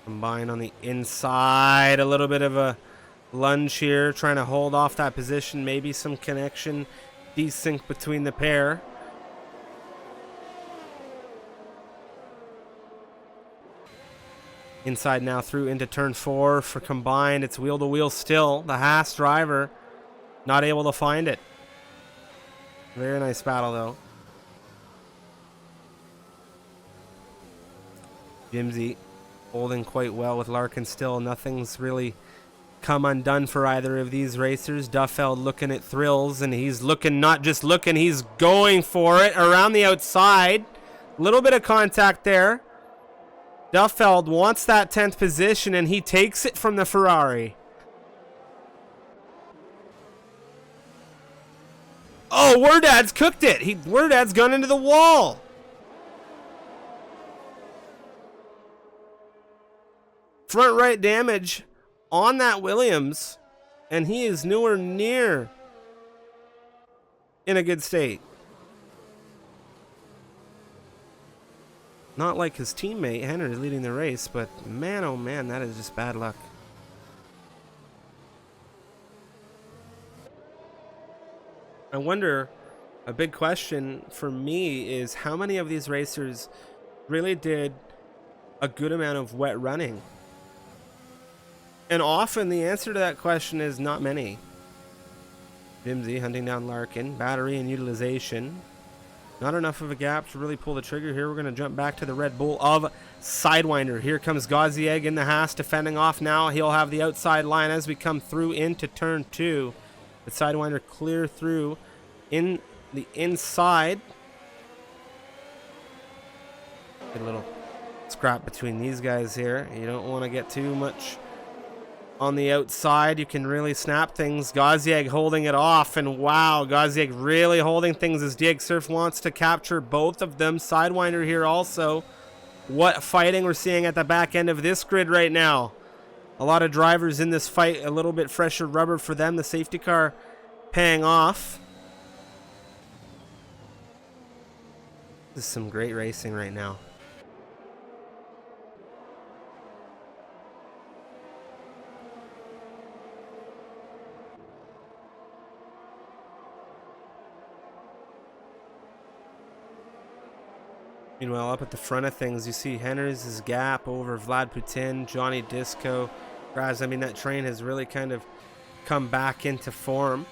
Combine on the inside, a little bit of a lunge here, trying to hold off that position, maybe some connection, desync between the pair. Inside now through into turn 4 for combined. It's wheel to wheel still. The Haas driver not able to find it. Very nice battle though. Jimsy holding quite well with Larkin still. Nothing's really come undone for either of these racers. Duffeld looking at thrills, and he's looking, not just looking, he's going for it around the outside. Little bit of contact there. Duffeld wants that 10th position, and he takes it from the Ferrari. Oh, Werdad's cooked it. Werdad's gone into the wall. Front right damage on that Williams, and he is nowhere near in a good state. Not like his teammate Henry leading the race, but man, oh man, that is just bad luck. I wonder, a big question for me is how many of these racers really did a good amount of wet running? And often the answer to that question is not many. Jimsy hunting down Larkin. Battery and utilization. Not enough of a gap to really pull the trigger here. We're going to jump back to the Red Bull of Sidewinder. Here comes Gazieg in the Haas defending off now. He'll have the outside line as we come through into turn 2. But Sidewinder clear through in the inside. Get a little scrap between these guys here. You don't want to get too much on the outside. You can really snap things. Gazieg holding it off, and wow, Gazieg really holding things as Dieg Surf wants to capture both of them. Sidewinder here also. What fighting we're seeing at the back end of this grid right now. A lot of drivers in this fight, a little bit fresher rubber for them. The safety car paying off. This is some great racing right now. Meanwhile, up at the front of things, you see Henners' gap over Vlad Putin, Johnny Disco. Raz, I mean, that train has really kind of come back into form.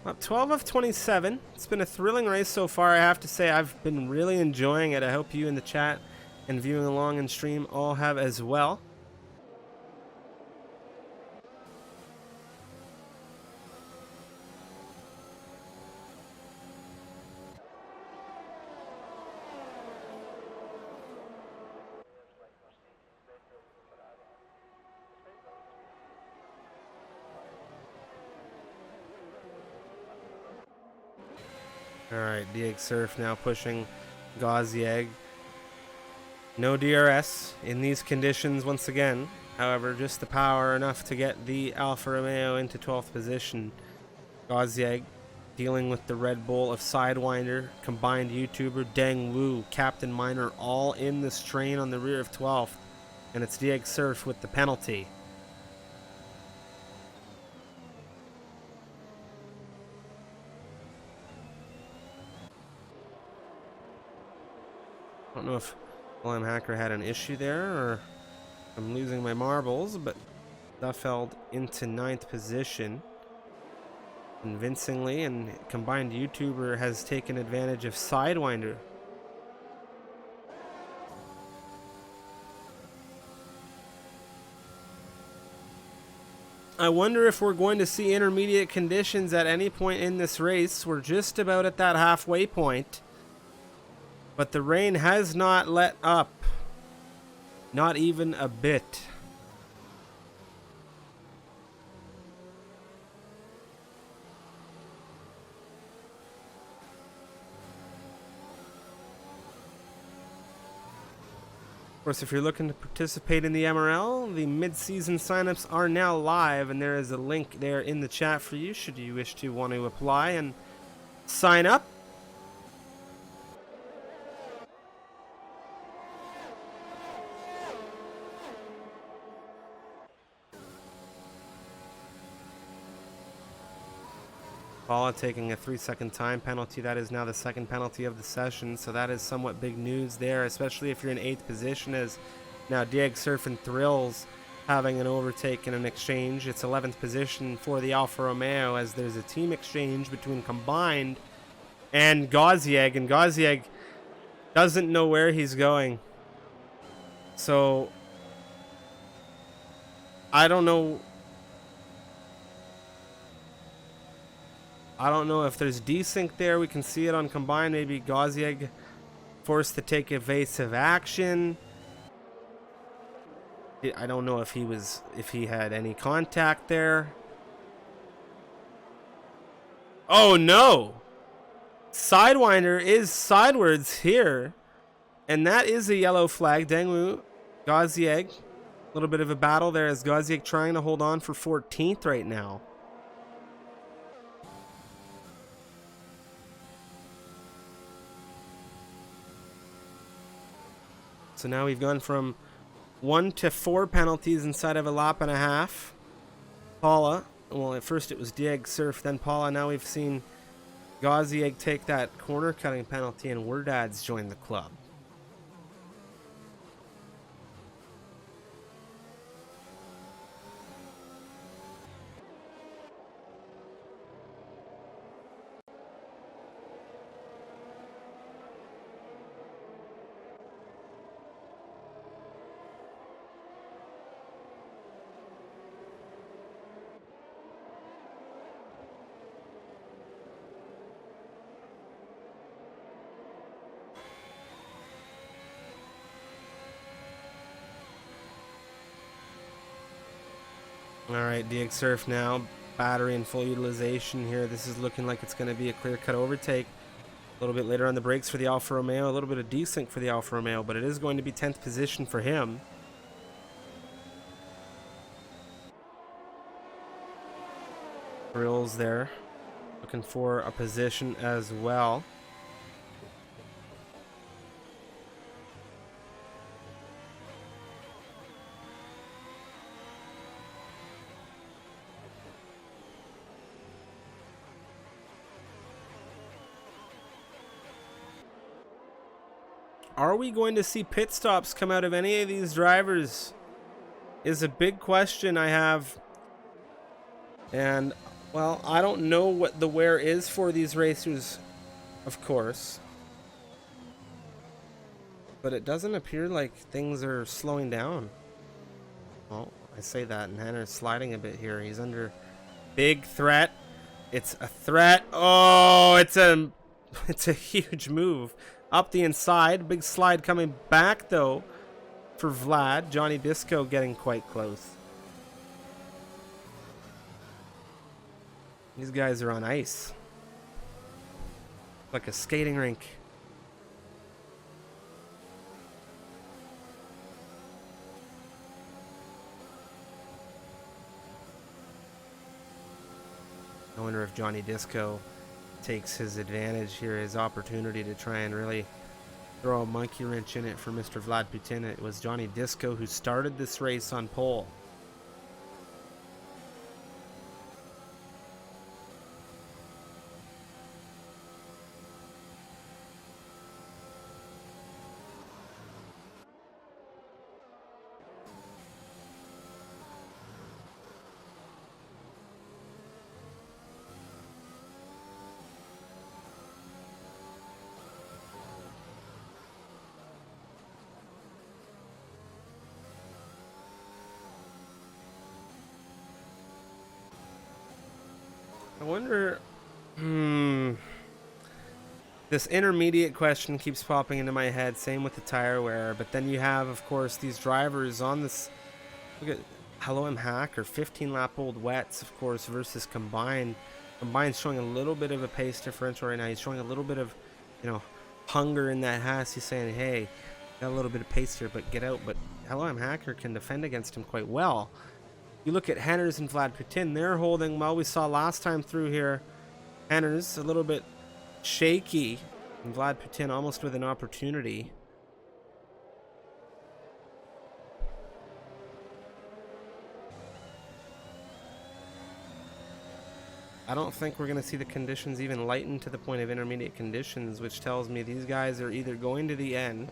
Up 12 of 27. It's been a thrilling race so far, I have to say. I've been really enjoying it. I hope you in the chat and viewing along in stream all have as well. Alright, Dieg Surf now pushing Gazieg. No DRS in these conditions once again. However, just the power enough to get the Alfa Romeo into 12th position. Gazieg dealing with the Red Bull of Sidewinder, combined YouTuber, Deng Wu, Captain Miner, all in this train on the rear of 12th. And it's Dieg Surf with the penalty. I don't know if William Hacker had an issue there or I'm losing my marbles, but Duffeld into 9th position convincingly, and combined YouTuber has taken advantage of Sidewinder. I wonder if we're going to see intermediate conditions at any point in this race. We're just about at that halfway point. But the rain has not let up. Not even a bit. Of course, if you're looking to participate in the MRL, the mid-season signups are now live, and there is a link there in the chat for you should you wish to want to apply and sign up. Paula taking a 3-second time penalty. That is now the second penalty of the session, so that is somewhat big news there, especially if you're in 8th position, as now Dieg Surf and Thrills having an overtake in an exchange. It's 11th position for the Alfa Romeo as there's a team exchange between Combined and Gazieg, and Gazieg doesn't know where he's going. So I don't know if there's desync there. We can see it on Combined. Maybe Gazieg forced to take evasive action. I don't know if he had any contact there. Oh no! Sidewinder is sidewards here. And that is a yellow flag. Dengwu, Gazieg. A little bit of a battle there as Gazieg trying to hold on for 14th right now. So now we've gone from 1 to 4 penalties inside of a lap and a half. Paula, well, at first it was Dieg Surf, then Paula. Now we've seen Gazieg take that corner cutting penalty, and Werdad's joined the club. Alright, DX Surf now. Battery in full utilization here. This is looking like it's going to be a clear-cut overtake. A little bit later on the brakes for the Alfa Romeo. A little bit of desync for the Alfa Romeo, but it is going to be 10th position for him. Grills there. Looking for a position as well. Are we going to see pit stops come out of any of these drivers? Is a big question I have. And, well, I don't know what the wear is for these racers, of course. But it doesn't appear like things are slowing down. Well, I say that, and Henner's sliding a bit here. He's under big threat. It's a threat. Oh, it's a huge move. Up the inside. Big slide coming back, though, for Vlad. Johnny Disco getting quite close. These guys are on ice. Like a skating rink. I wonder if Johnny Disco takes his advantage here, his opportunity to try and really throw a monkey wrench in it for Mr. Vlad Putin. It was Johnny Disco who started this race on pole. I wonder, this intermediate question keeps popping into my head, same with the tire wear, but then you have, of course, these drivers on this, look at Hello M Hacker, 15 lap old wets, of course, versus Combined. Combined's showing a little bit of a pace differential right now. He's showing a little bit of, hunger in that Haas. He's saying, hey, got a little bit of pace here, but get out. But Hello M Hacker can defend against him quite well. You look at Henners and Vlad Putin, they're holding well. We saw last time through here, Henners a little bit shaky, and Vlad Putin almost with an opportunity. I don't think we're going to see the conditions even lighten to the point of intermediate conditions, which tells me these guys are either going to the end.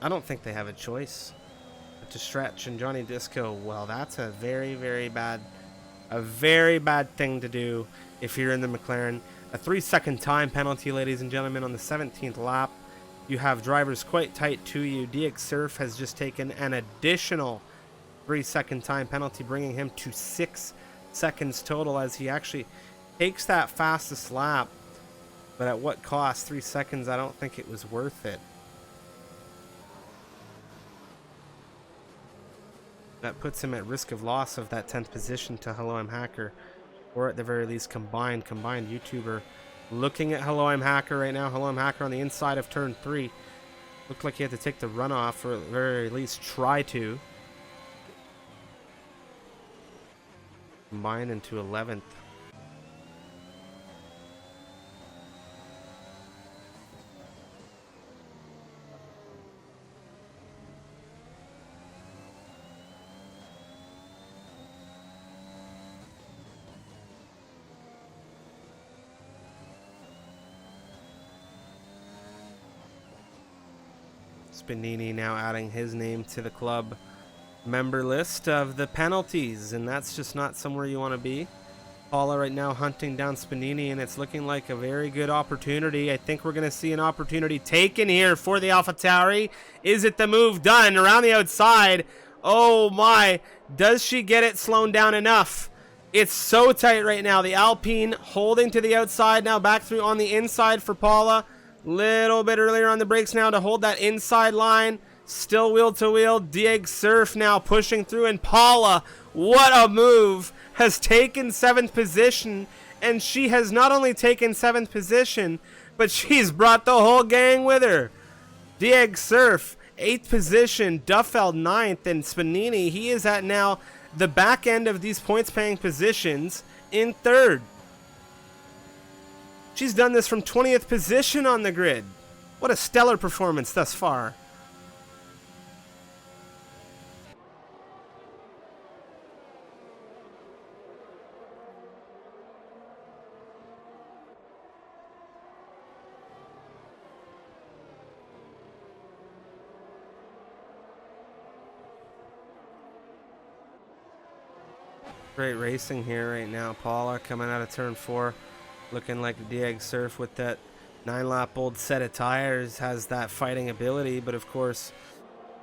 I don't think they have a choice but to stretch. And Johnny Disco, well, that's a very, very bad thing to do if you're in the McLaren. A 3-second time penalty, ladies and gentlemen, on the 17th lap. You have drivers quite tight to you. DX Surf has just taken an additional 3-second time penalty, bringing him to 6 seconds total as he actually takes that fastest lap. But at what cost? 3 seconds, I don't think it was worth it. That puts him at risk of loss of that 10th position to Hello I'm Hacker, or at the very least combined YouTuber. Looking at Hello I'm Hacker right now. Hello I'm Hacker on the inside of turn 3. Looked like he had to take the runoff, or at the very least try to. Combined into 11th. Spinini now adding his name to the club member list of the penalties, and that's just not somewhere you want to be. Paula right now hunting down Spinini, and it's looking like a very good opportunity. I think we're going to see an opportunity taken here for the AlphaTauri. Is it the move done around the outside? Oh my, does she get it slowed down enough? It's so tight right now. The Alpine holding to the outside, now back through on the inside for Paula. Little bit earlier on the brakes now to hold that inside line. Still wheel to wheel. Dieg Surf now pushing through, and Paula, what a move, has taken 7th position, and she has not only taken 7th position, but she's brought the whole gang with her. Dieg Surf, 8th position, Duffeld 9th, and Spanini, he is at now the back end of these points paying positions in 3rd. She's done this from 20th position on the grid. What a stellar performance thus far. Great racing here right now. Paula coming out of turn 4, looking like Dieg Surf with that 9-lap old set of tires, has that fighting ability, but of course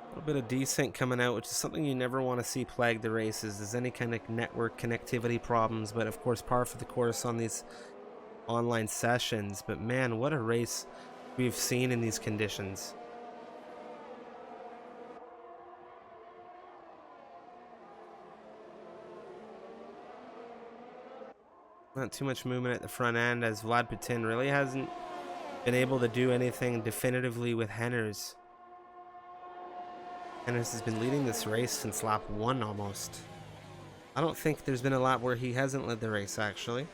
a little bit of desync coming out, which is something you never want to see plague the races. There's any kind of network connectivity problems, but of course par for the course on these online sessions. But man, what a race we've seen in these conditions. Not too much movement at the front end, as Vlad Putin really hasn't been able to do anything definitively with Henners. Henners has been leading this race since lap 1 almost. I don't think there's been a lap where he hasn't led the race, actually.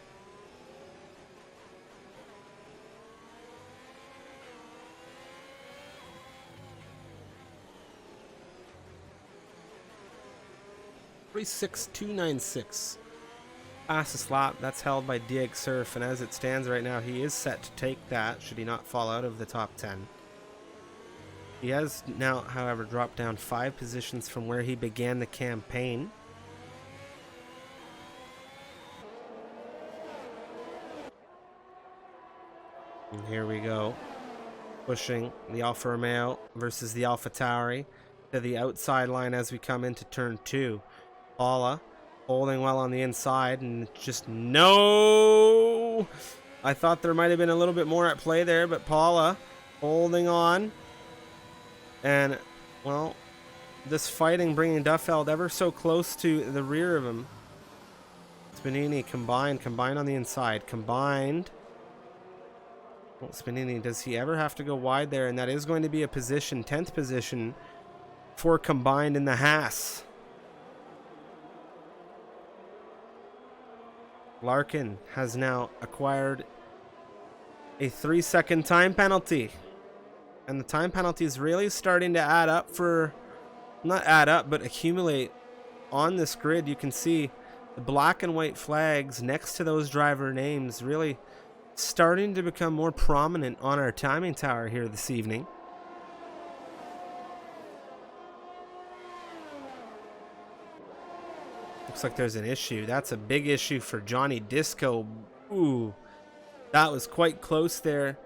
.36296. Fastest lap, that's held by Dieg Surf, and as it stands right now, he is set to take that, should he not fall out of the top 10. He has now, however, dropped down 5 positions from where he began the campaign. And here we go, pushing the Alfa Romeo versus the Alfa Tauri to the outside line as we come into turn 2. Paula holding well on the inside, and just no. I thought there might have been a little bit more at play there, but Paula holding on. And, well, this fighting bringing Duffeld ever so close to the rear of him. Spanini combined on the inside, combined. Well, Spanini, does he ever have to go wide there? And that is going to be a position, 10th position for combined in the Haas. Larkin has now acquired a 3-second time penalty. And the time penalty is really starting to add up for, not add up, but accumulate on this grid. You can see the black and white flags next to those driver names really starting to become more prominent on our timing tower here this evening. Looks like there's an issue. That's a big issue for Johnny Disco. Ooh, that was quite close there.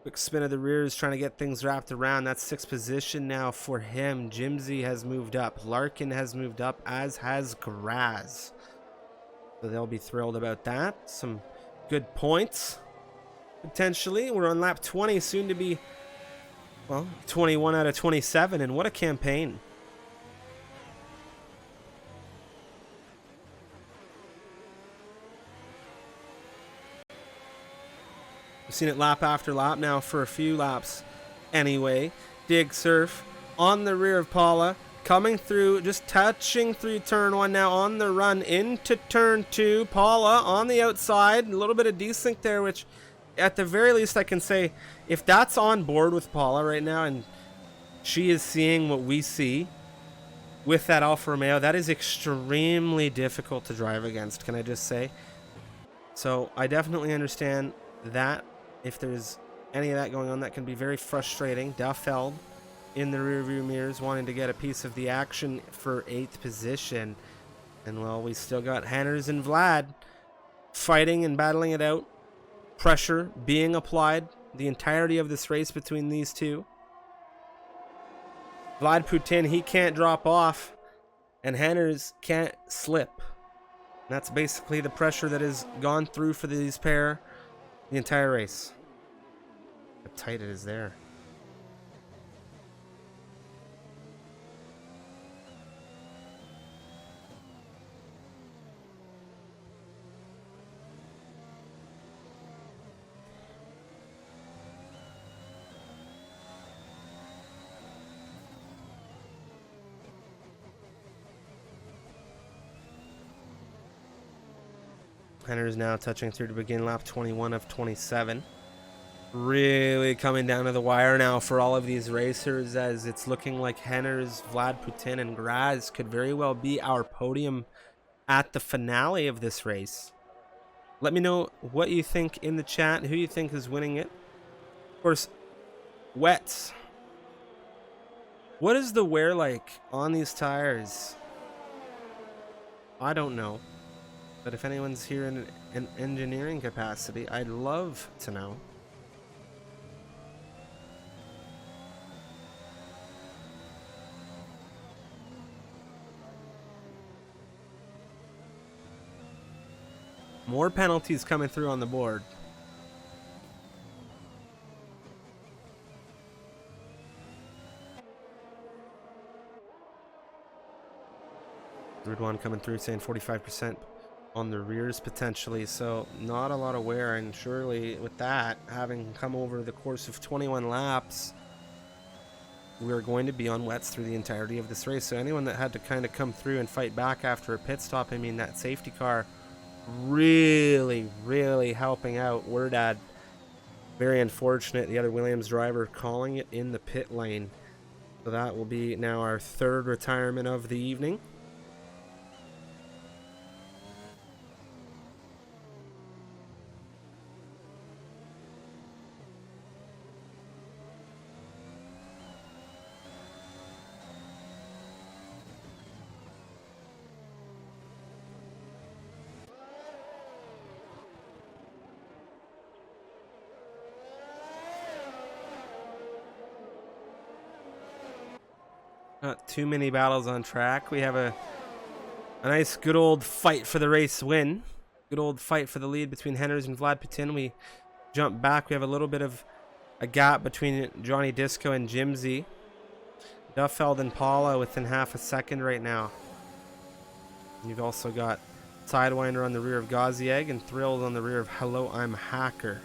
Quick spin of the rears, trying to get things wrapped around. That's 6th position now for him. Jimsy has moved up. Larkin has moved up, as has Graz. So they'll be thrilled about that. Some good points, potentially. We're on lap 20, soon to be, well, 21 out of 27, and what a campaign. We've seen it lap after lap now for a few laps anyway. Dieg Surf on the rear of Paula, coming through, just touching through turn 1 now on the run into turn 2. Paula on the outside, a little bit of desync there, which at the very least I can say, if that's on board with Paula right now and she is seeing what we see with that Alfa Romeo, that is extremely difficult to drive against, can I just say. So I definitely understand that. If there's any of that going on, that can be very frustrating. Duffeld in the rearview mirrors wanting to get a piece of the action for 8th position. And, well, we still got Henners and Vlad fighting and battling it out. Pressure being applied the entirety of this race between these two. Vlad Putin, he can't drop off, and Henners can't slip. And that's basically the pressure that has gone through for these pair the entire race. How tight it is there. Henner's now touching through to begin lap 21 of 27. Really coming down to the wire now for all of these racers, as it's looking like Henner's, Vlad Putin, and Graz could very well be our podium at the finale of this race. Let me know what you think in the chat, who you think is winning it. Of course, wets. What is the wear like on these tires? I don't know. But if anyone's here in an engineering capacity, I'd love to know. More penalties coming through on the board. Third one coming through saying 45% on the rears potentially, so not a lot of wear, and surely with that having come over the course of 21 laps, we're going to be on wets through the entirety of this race. So anyone that had to kind of come through and fight back after a pit stop, I mean, that safety car really helping out Werdad. Very unfortunate, the other Williams driver calling it in the pit lane. So that will be now our third retirement of the evening. Not too many battles on track. We have a nice good old fight for the race win. Good old fight for the lead between Henner's and Vlad Putin. We jump back. We have a little bit of a gap between Johnny Disco and Jimsy. Duffeld and Paula within half a second right now. You've also got Sidewinder on the rear of Gazieg and Thrills on the rear of Hello, I'm Hacker.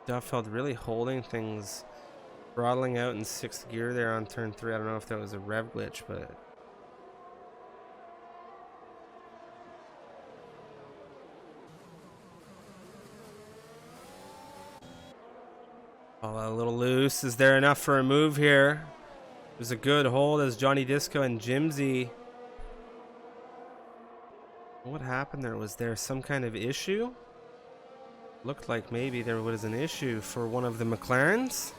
Duffeld really holding things, throttling out in sixth gear there on turn 3. I don't know if that was a rev glitch, but a little loose. Is there enough for a move here? It was a good hold as Johnny Disco and Jimsy. What happened there? Was there some kind of issue? Looked like maybe there was an issue for one of the McLarens.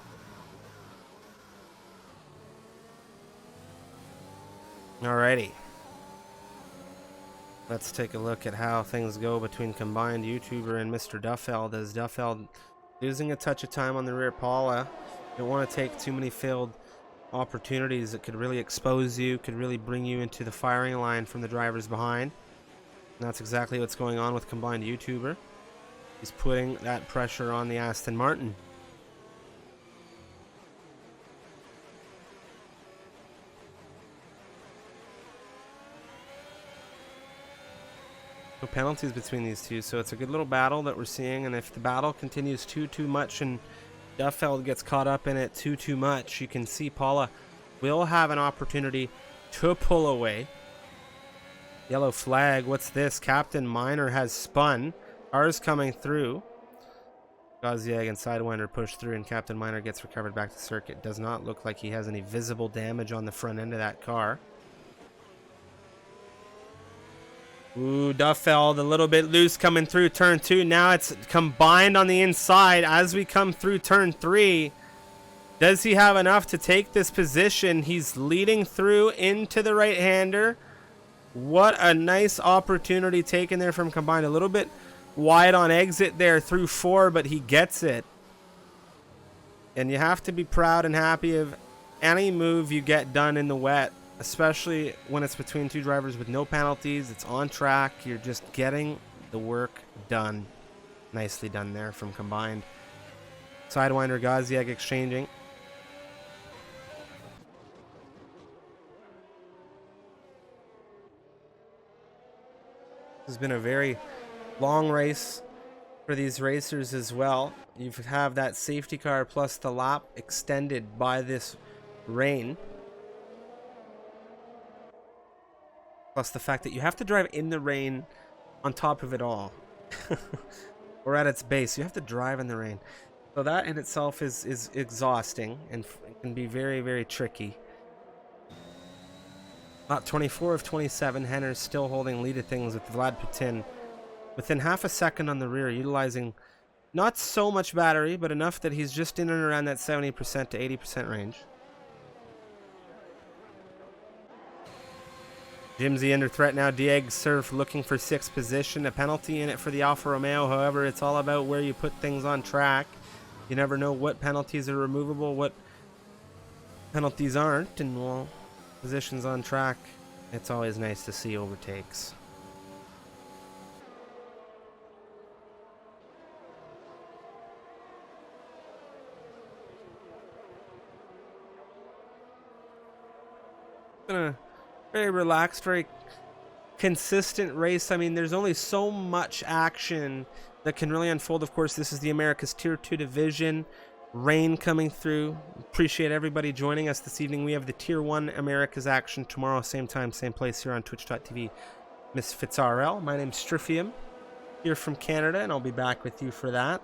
Alrighty. Let's take a look at how things go between combined YouTuber and Mr. Duffeld, as Duffeld losing a touch of time on the rear Paula. Don't want to take too many failed opportunities that could really expose you, could really bring you into the firing line from the drivers behind. And that's exactly what's going on with combined YouTuber. He's putting that pressure on the Aston Martin. No penalties between these two, so it's a good little battle that we're seeing. And if the battle continues too much and Duffeld gets caught up in it too much, you can see Paula will have an opportunity to pull away. Yellow flag. What's this? Captain Miner has spun. Cars coming through. Gazieg and Sidewinder push through, and Captain Miner gets recovered back to circuit. Does not look like he has any visible damage on the front end of that car. Ooh, Duffeld a little bit loose coming through turn 2. Now it's combined on the inside as we come through turn 3. Does he have enough to take this position? He's leading through into the right-hander. What a nice opportunity taken there from combined. A little bit wide on exit there through 4, but he gets it. And you have to be proud and happy of any move you get done in the wet, especially when it's between two drivers with no penalties. It's on track. You're just getting the work done. Nicely done there from combined. Sidewinder, Gazieg exchanging. has been a very long race for these racers as well. You have that safety car plus the lap extended by this rain. Plus the fact that you have to drive in the rain on top of it all. Or at its base. You have to drive in the rain. So that in itself is exhausting and can be very, very tricky. Lap 24 of 27, Henner's still holding lead of things with Vlad Putin within half a second on the rear, utilizing not so much battery, but enough that he's just in and around that 70% to 80% range. Jimsy under threat now. Diego Surf looking for 6th position. A penalty in it for the Alfa Romeo. However, it's all about where you put things on track. You never know what penalties are removable, what penalties aren't, and well, positions on track, it's always nice to see overtakes. Been a very relaxed, very consistent race. I mean, there's only so much action that can really unfold. Of course, this is the America's Tier 2 division. Rain coming through. Appreciate everybody joining us this evening. We have the Tier 1 America's action tomorrow, same time, same place here on twitch.tv. Misfits RL. My name's Stryfium, here from Canada, and I'll be back with you for that.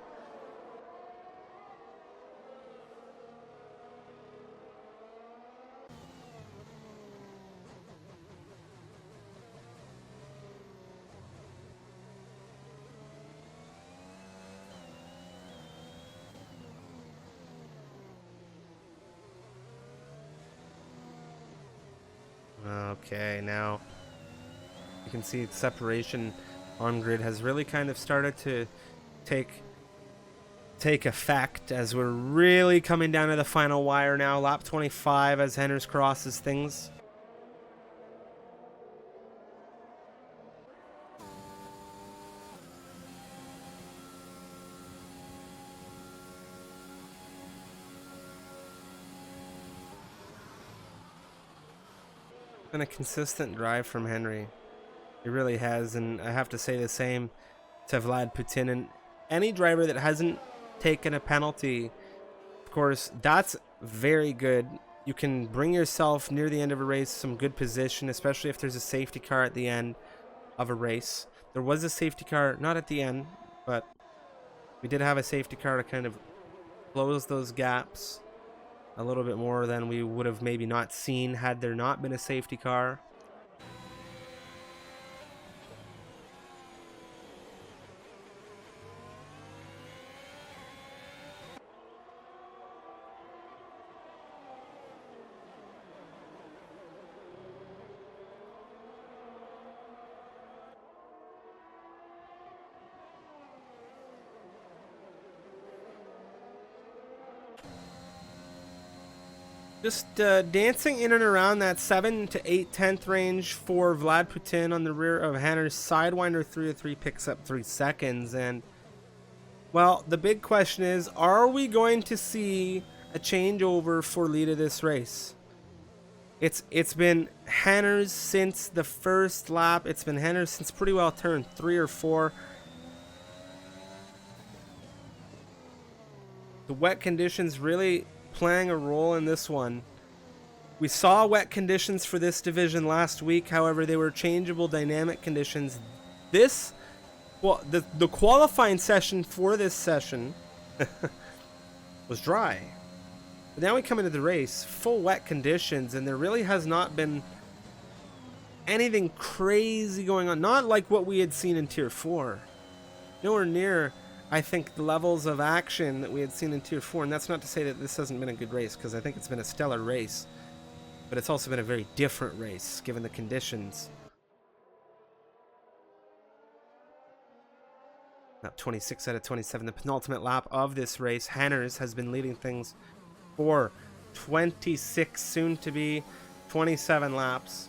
Okay, now you can see separation on grid has really kind of started to take effect as we're really coming down to the final wire now. Lap 25 as Henner's crosses things. Been a consistent drive from Henry. He really has, and I have to say the same to Vlad Putin. And any driver that hasn't taken a penalty, of course, that's very good. You can bring yourself near the end of a race some good position, especially if there's a safety car at the end of a race. There was a safety car, not at the end, but we did have a safety car to kind of close those gaps a little bit more than we would have maybe not seen had there not been a safety car. Just dancing in and around that 7 to 8/10 range for Vlad Putin on the rear of Henner's. Sidewinder 303 picks up 3 seconds. And, well, the big question is, are we going to see a changeover for lead of this race? It's been Henner's since the first lap. It's been Henner's since pretty well turn 3 or 4. The wet conditions really playing a role in this one. We saw wet conditions for this division last week. However, they were changeable dynamic conditions. This, well, the qualifying session for this session was dry. But now we come into the race, full wet conditions, and there really has not been anything crazy going on. Not like what we had seen in Tier 4. Nowhere near, I think, the levels of action that we had seen in Tier 4, and that's not to say that this hasn't been a good race, because I think it's been a stellar race, but it's also been a very different race, given the conditions. Lap 26 out of 27, the penultimate lap of this race. Henner's has been leading things for 26, soon to be 27 laps.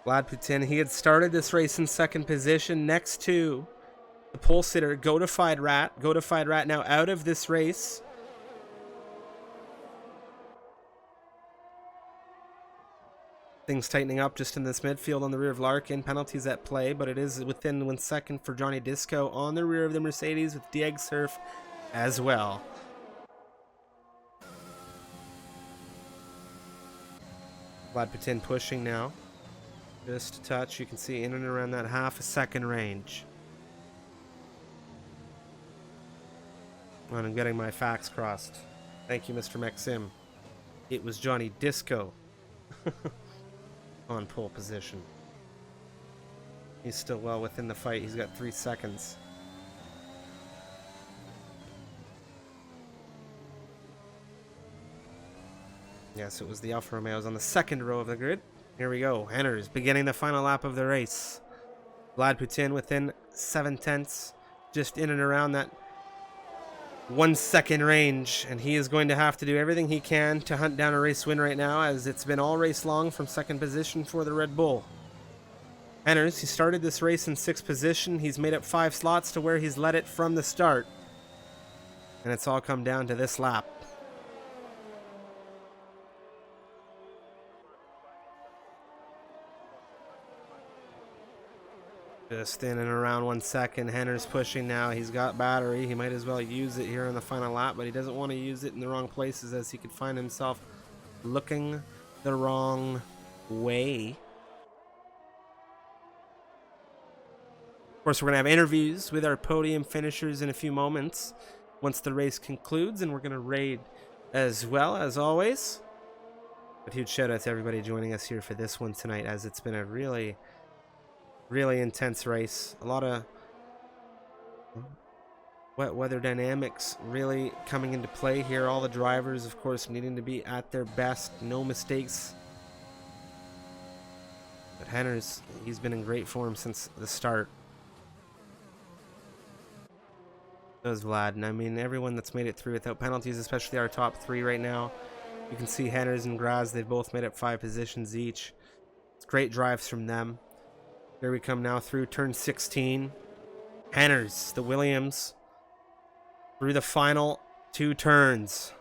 Vlad Putin, he had started this race in 2nd position next to the pole sitter, Godified Rat. Godified Rat now out of this race. Things tightening up just in this midfield on the rear of Larkin. Penalties at play, but it is within 1 second for Johnny Disco on the rear of the Mercedes with Dieg Surf as well. Vlad Putin pushing now. Just a touch. You can see in and around that half a second range. And I'm getting my facts crossed. Thank you, Mr. Maxim. It was Johnny Disco on pole position. He's still well within the fight. He's got 3 seconds. Yes, it was the Alfa Romeos on the second row of the grid. Here we go. Henners beginning the final lap of the race. Vlad Putin within 7/10, just in and around that 1 second range, and he is going to have to do everything he can to hunt down a race win right now, as it's been all race long from second position for the Red Bull. Henners, he started this race in 6th position. He's made up 5 slots to where he's led it from the start, and it's all come down to this lap. Just in and around 1 second. Henners pushing now. He's got battery. He might as well use it here in the final lap, but he doesn't want to use it in the wrong places, as he could find himself looking the wrong way. Of course, we're going to have interviews with our podium finishers in a few moments once the race concludes, and we're going to raid as well, as always. But huge shout out to everybody joining us here for this one tonight, as it's been a really intense race. A lot of wet weather dynamics really coming into play here. All the drivers, of course, needing to be at their best. No mistakes. But Henners, he's been in great form since the start. So is Vlad. And I mean, everyone that's made it through without penalties, especially our top 3 right now. You can see Henners and Graz, they've both made up 5 positions each. It's great drives from them. Here we come now through turn 16. Henners, the Williams, through the final 2 turns.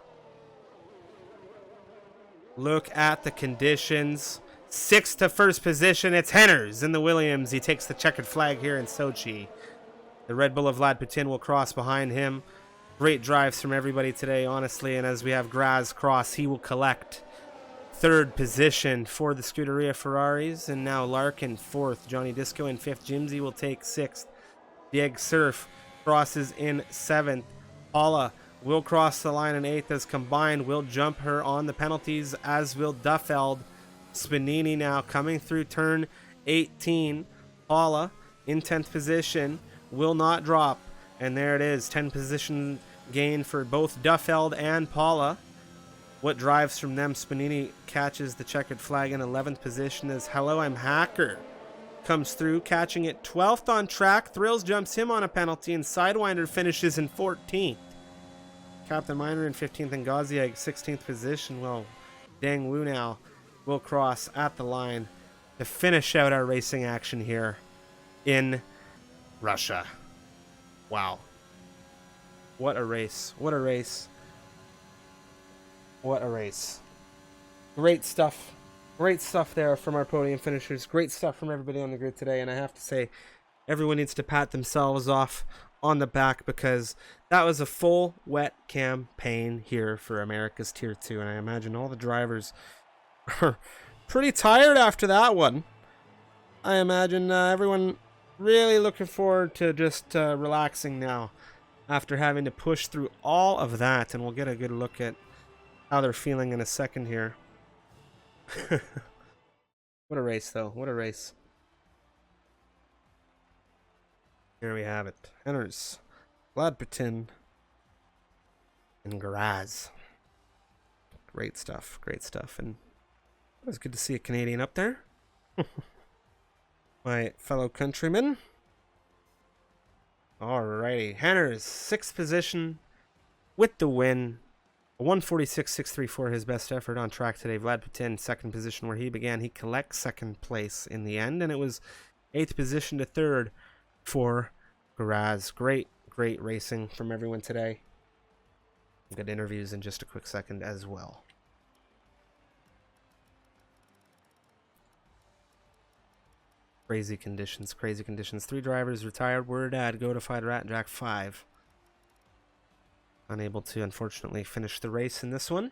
Look at the conditions. 6th to 1st position. It's Henners in the Williams. He takes the checkered flag here in Sochi. The Red Bull of Vlad Putin will cross behind him. Great drives from everybody today, honestly. And as we have Graz cross, he will collect 3rd position for the Scuderia Ferraris, and now Larkin 4th, Johnny Disco in 5th, Jimsy will take 6th, Dieg Surf crosses in 7th, Paula will cross the line in 8th, as combined will jump her on the penalties, as will Duffeld. Spanini now coming through turn 18, Paula in 10th position, will not drop, and there it is, 10 position gain for both Duffeld and Paula. What drives from them? Spanini catches the checkered flag in 11th position, as Hello I'm Hacker comes through, catching it 12th on track. Thrills jumps him on a penalty, and Sidewinder finishes in 14th. Captain Miner in 15th, and Gaziag 16th position. Well, Dang Wu now will cross at the line to finish out our racing action here in Russia. Wow. What a race. What a race. What a race. Great stuff. Great stuff there from our podium finishers. Great stuff from everybody on the grid today. And I have to say, everyone needs to pat themselves off on the back, because that was a full wet campaign here for America's Tier 2. And I imagine all the drivers are pretty tired after that one. I imagine everyone really looking forward to just relaxing now after having to push through all of that. And we'll get a good look at how they're feeling in a second here. What a race, though. What a race. Here we have it. Henners, Vlad Putin, and Graz. Great stuff. Great stuff. And it was good to see a Canadian up there. My fellow countrymen. Alrighty. Henners, 6th position with the win. 146.634, his best effort on track today. Vlad Putin, 2nd position where he began. He collects 2nd place in the end, and it was 8th position to 3rd for Graz. Great racing from everyone today. Good interviews in just a quick second as well. Crazy conditions, crazy conditions. 3 drivers retired. Word ad, go to Fight Rat Jack 5. Unable to, unfortunately, finish the race in this one.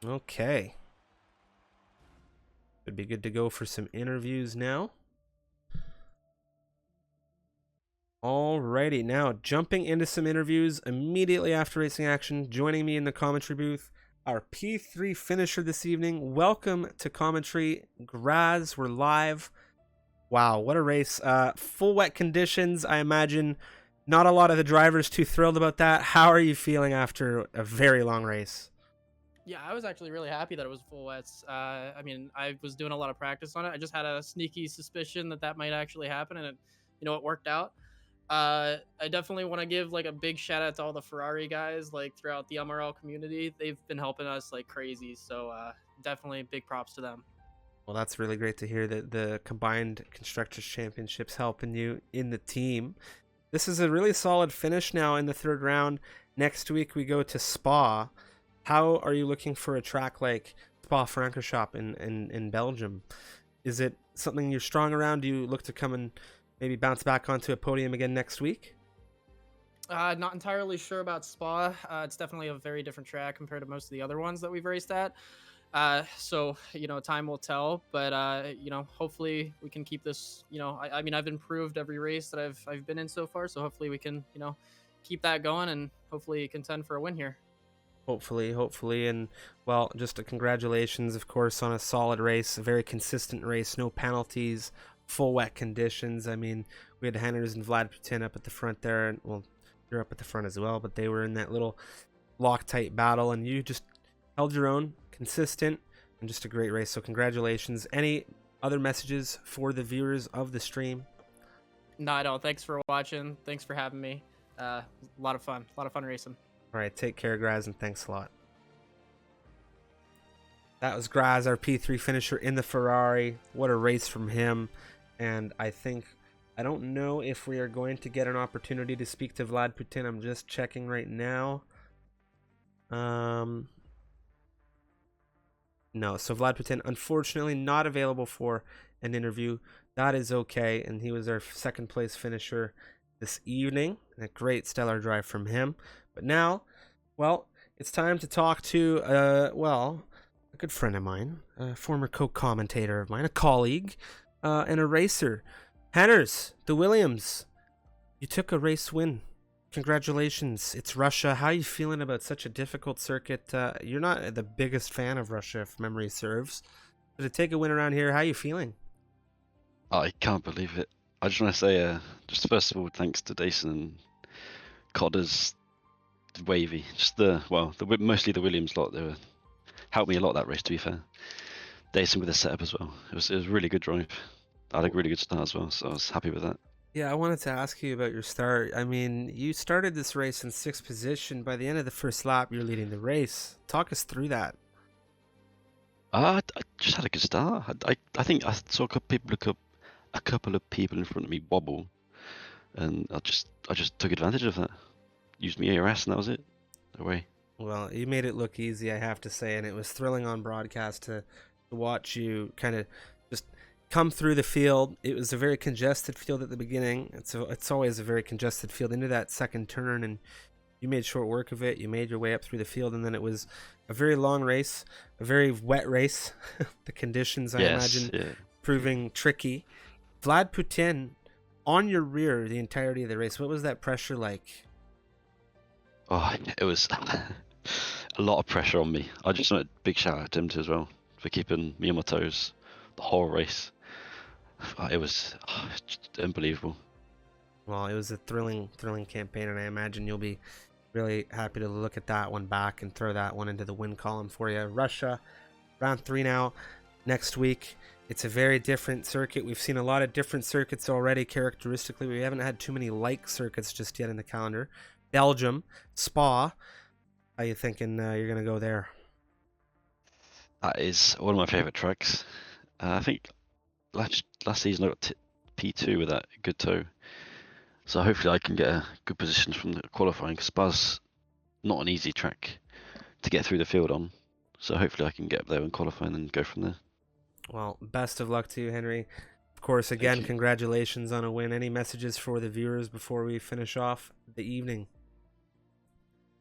Okay. Should be good to go for some interviews now. Alrighty, now jumping into some interviews immediately after racing action. Joining me in the commentary booth, our P3 finisher this evening. Welcome to commentary, Graz. We're live. Wow, what a race. Full wet conditions. I imagine not a lot of the drivers too thrilled about that. How are you feeling after a very long race? Yeah, I was actually really happy that it was full wets. I mean, I was doing a lot of practice on it. I just had a sneaky suspicion that that might actually happen, and it worked out. I definitely want to give like a big shout out to all the Ferrari guys, like throughout the MRL community. They've been helping us like crazy, so definitely big props to them. Well, that's really great to hear that the combined Constructors Championships helping you in the team. This is a really solid finish now in the 3rd round. Next week we go to Spa. How are you looking for a track like Spa-Francorchamps in Belgium? Is it something you're strong around? Do you look to come and maybe bounce back onto a podium again next week? Not entirely sure about Spa. It's definitely a very different track compared to most of the other ones that we've raced at. So time will tell, but hopefully we can keep this. I mean, I've improved every race that I've been in so far, so hopefully we can keep that going and hopefully contend for a win here. Hopefully, and well, just a congratulations, of course, on a solid race, a very consistent race, no penalties, full wet conditions. I mean, we had Henners and Vlad Putin up at the front there, and well, you're up at the front as well, but they were in that little Loctite battle, and you just held your own, consistent, and just a great race. So congratulations. Any other messages for the viewers of the stream? No, I don't. Thanks for watching. Thanks for having me. A lot of fun racing. All right, take care, Graz, and thanks a lot. That was Graz, our P3 finisher in the Ferrari. What a race from him. And I don't know if we are going to get an opportunity to speak to Vlad Putin. I'm just checking right now. No, so Vlad Putin, unfortunately, not available for an interview. That is okay, and he was our 2nd place finisher this evening. A great stellar drive from him. But now, well, it's time to talk to, a good friend of mine, a former co-commentator of mine, a colleague, and a racer. Henners, the Williams, you took a race win. Congratulations. It's Russia. How are you feeling about such a difficult circuit? You're not the biggest fan of Russia, if memory serves. But to take a win around here, how are you feeling? I can't believe it. I just want to say, just first of all, thanks to Dason and Codders, Wavy, just mostly the Williams lot. They helped me a lot that race, to be fair. Dason with the setup as well. It was a really good drive. I had a really good start as well, so I was happy with that. Yeah, I wanted to ask you about your start. I mean, you started this race in 6th position. By the end of the 1st lap, you're leading the race. Talk us through that. I just had a good start. I think I saw a couple of people in front of me wobble, and I just took advantage of that. Used my ARS, and that was it. Away. Well, you made it look easy, I have to say, and it was thrilling on broadcast to watch you kind of just come through the field. It was a very congested field at the beginning. It's always a very congested field into that 2nd turn, and you made short work of it. You made your way up through the field, and then it was a very long race, a very wet race. The conditions, I imagine, proving tricky. Vlad Putin on your rear the entirety of the race. What was that pressure like? Oh, it was a lot of pressure on me. I just want a big shout out to him too as well for keeping me on my toes the whole race. It was just unbelievable. Well, it was a thrilling campaign, and I imagine you'll be really happy to look at that one back and throw that one into the win column for you. Russia, round 3 now. Next week, it's a very different circuit. We've seen a lot of different circuits already characteristically. We haven't had too many like circuits just yet in the calendar. Belgium, Spa. How you thinking you're going to go there? That is one of my favourite tracks. I think last season I got P2 with that good toe. So hopefully I can get a good position from the qualifying, because Spa's not an easy track to get through the field on. So hopefully I can get up there and qualify and then go from there. Well, best of luck to you, Henry. Of course, again, you. congratulations on a win. Any messages for the viewers before we finish off the evening?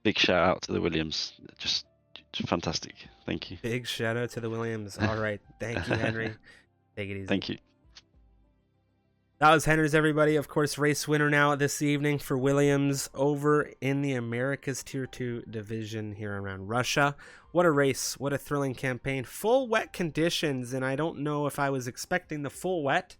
Big shout out to the Williams. Just fantastic. Thank you. Big shout out to the Williams. All right. Thank you, Henry. Take it easy. Thank you. That was Henry's, everybody. Of course, race winner now this evening for Williams over in the Americas Tier 2 division here around Russia. What a race. What a thrilling campaign. Full wet conditions, and I don't know if I was expecting the full wet,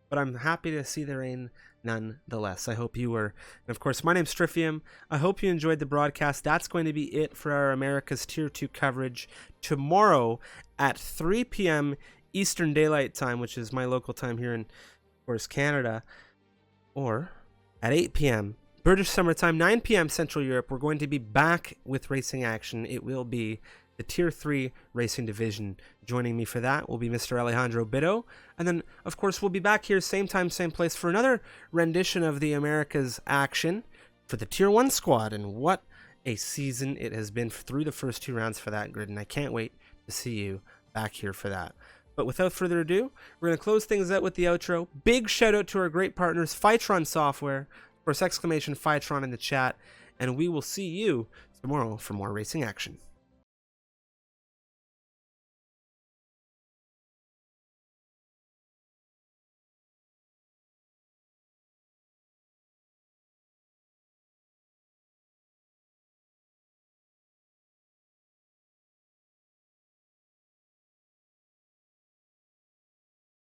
but I'm happy to see the rain nonetheless. I hope you were. And of course, my name's Stryfium. I hope you enjoyed the broadcast. That's going to be it for our America's Tier 2 coverage tomorrow at 3 p.m. Eastern Daylight Time, which is my local time here in, of course, Canada, or at 8 p.m. British Summertime, 9 p.m. Central Europe. We're going to be back with racing action. It will be the Tier 3 Racing Division. Joining me for that will be Mr. Alejandro Bitto. And then, of course, we'll be back here same time, same place for another rendition of the Americas action for the Tier 1 squad. And what a season it has been through the first 2 rounds for that grid. And I can't wait to see you back here for that. But without further ado, we're going to close things out with the outro. Big shout out to our great partners, Fytron Software. Of course, exclamation Fytron in the chat. And we will see you tomorrow for more racing action.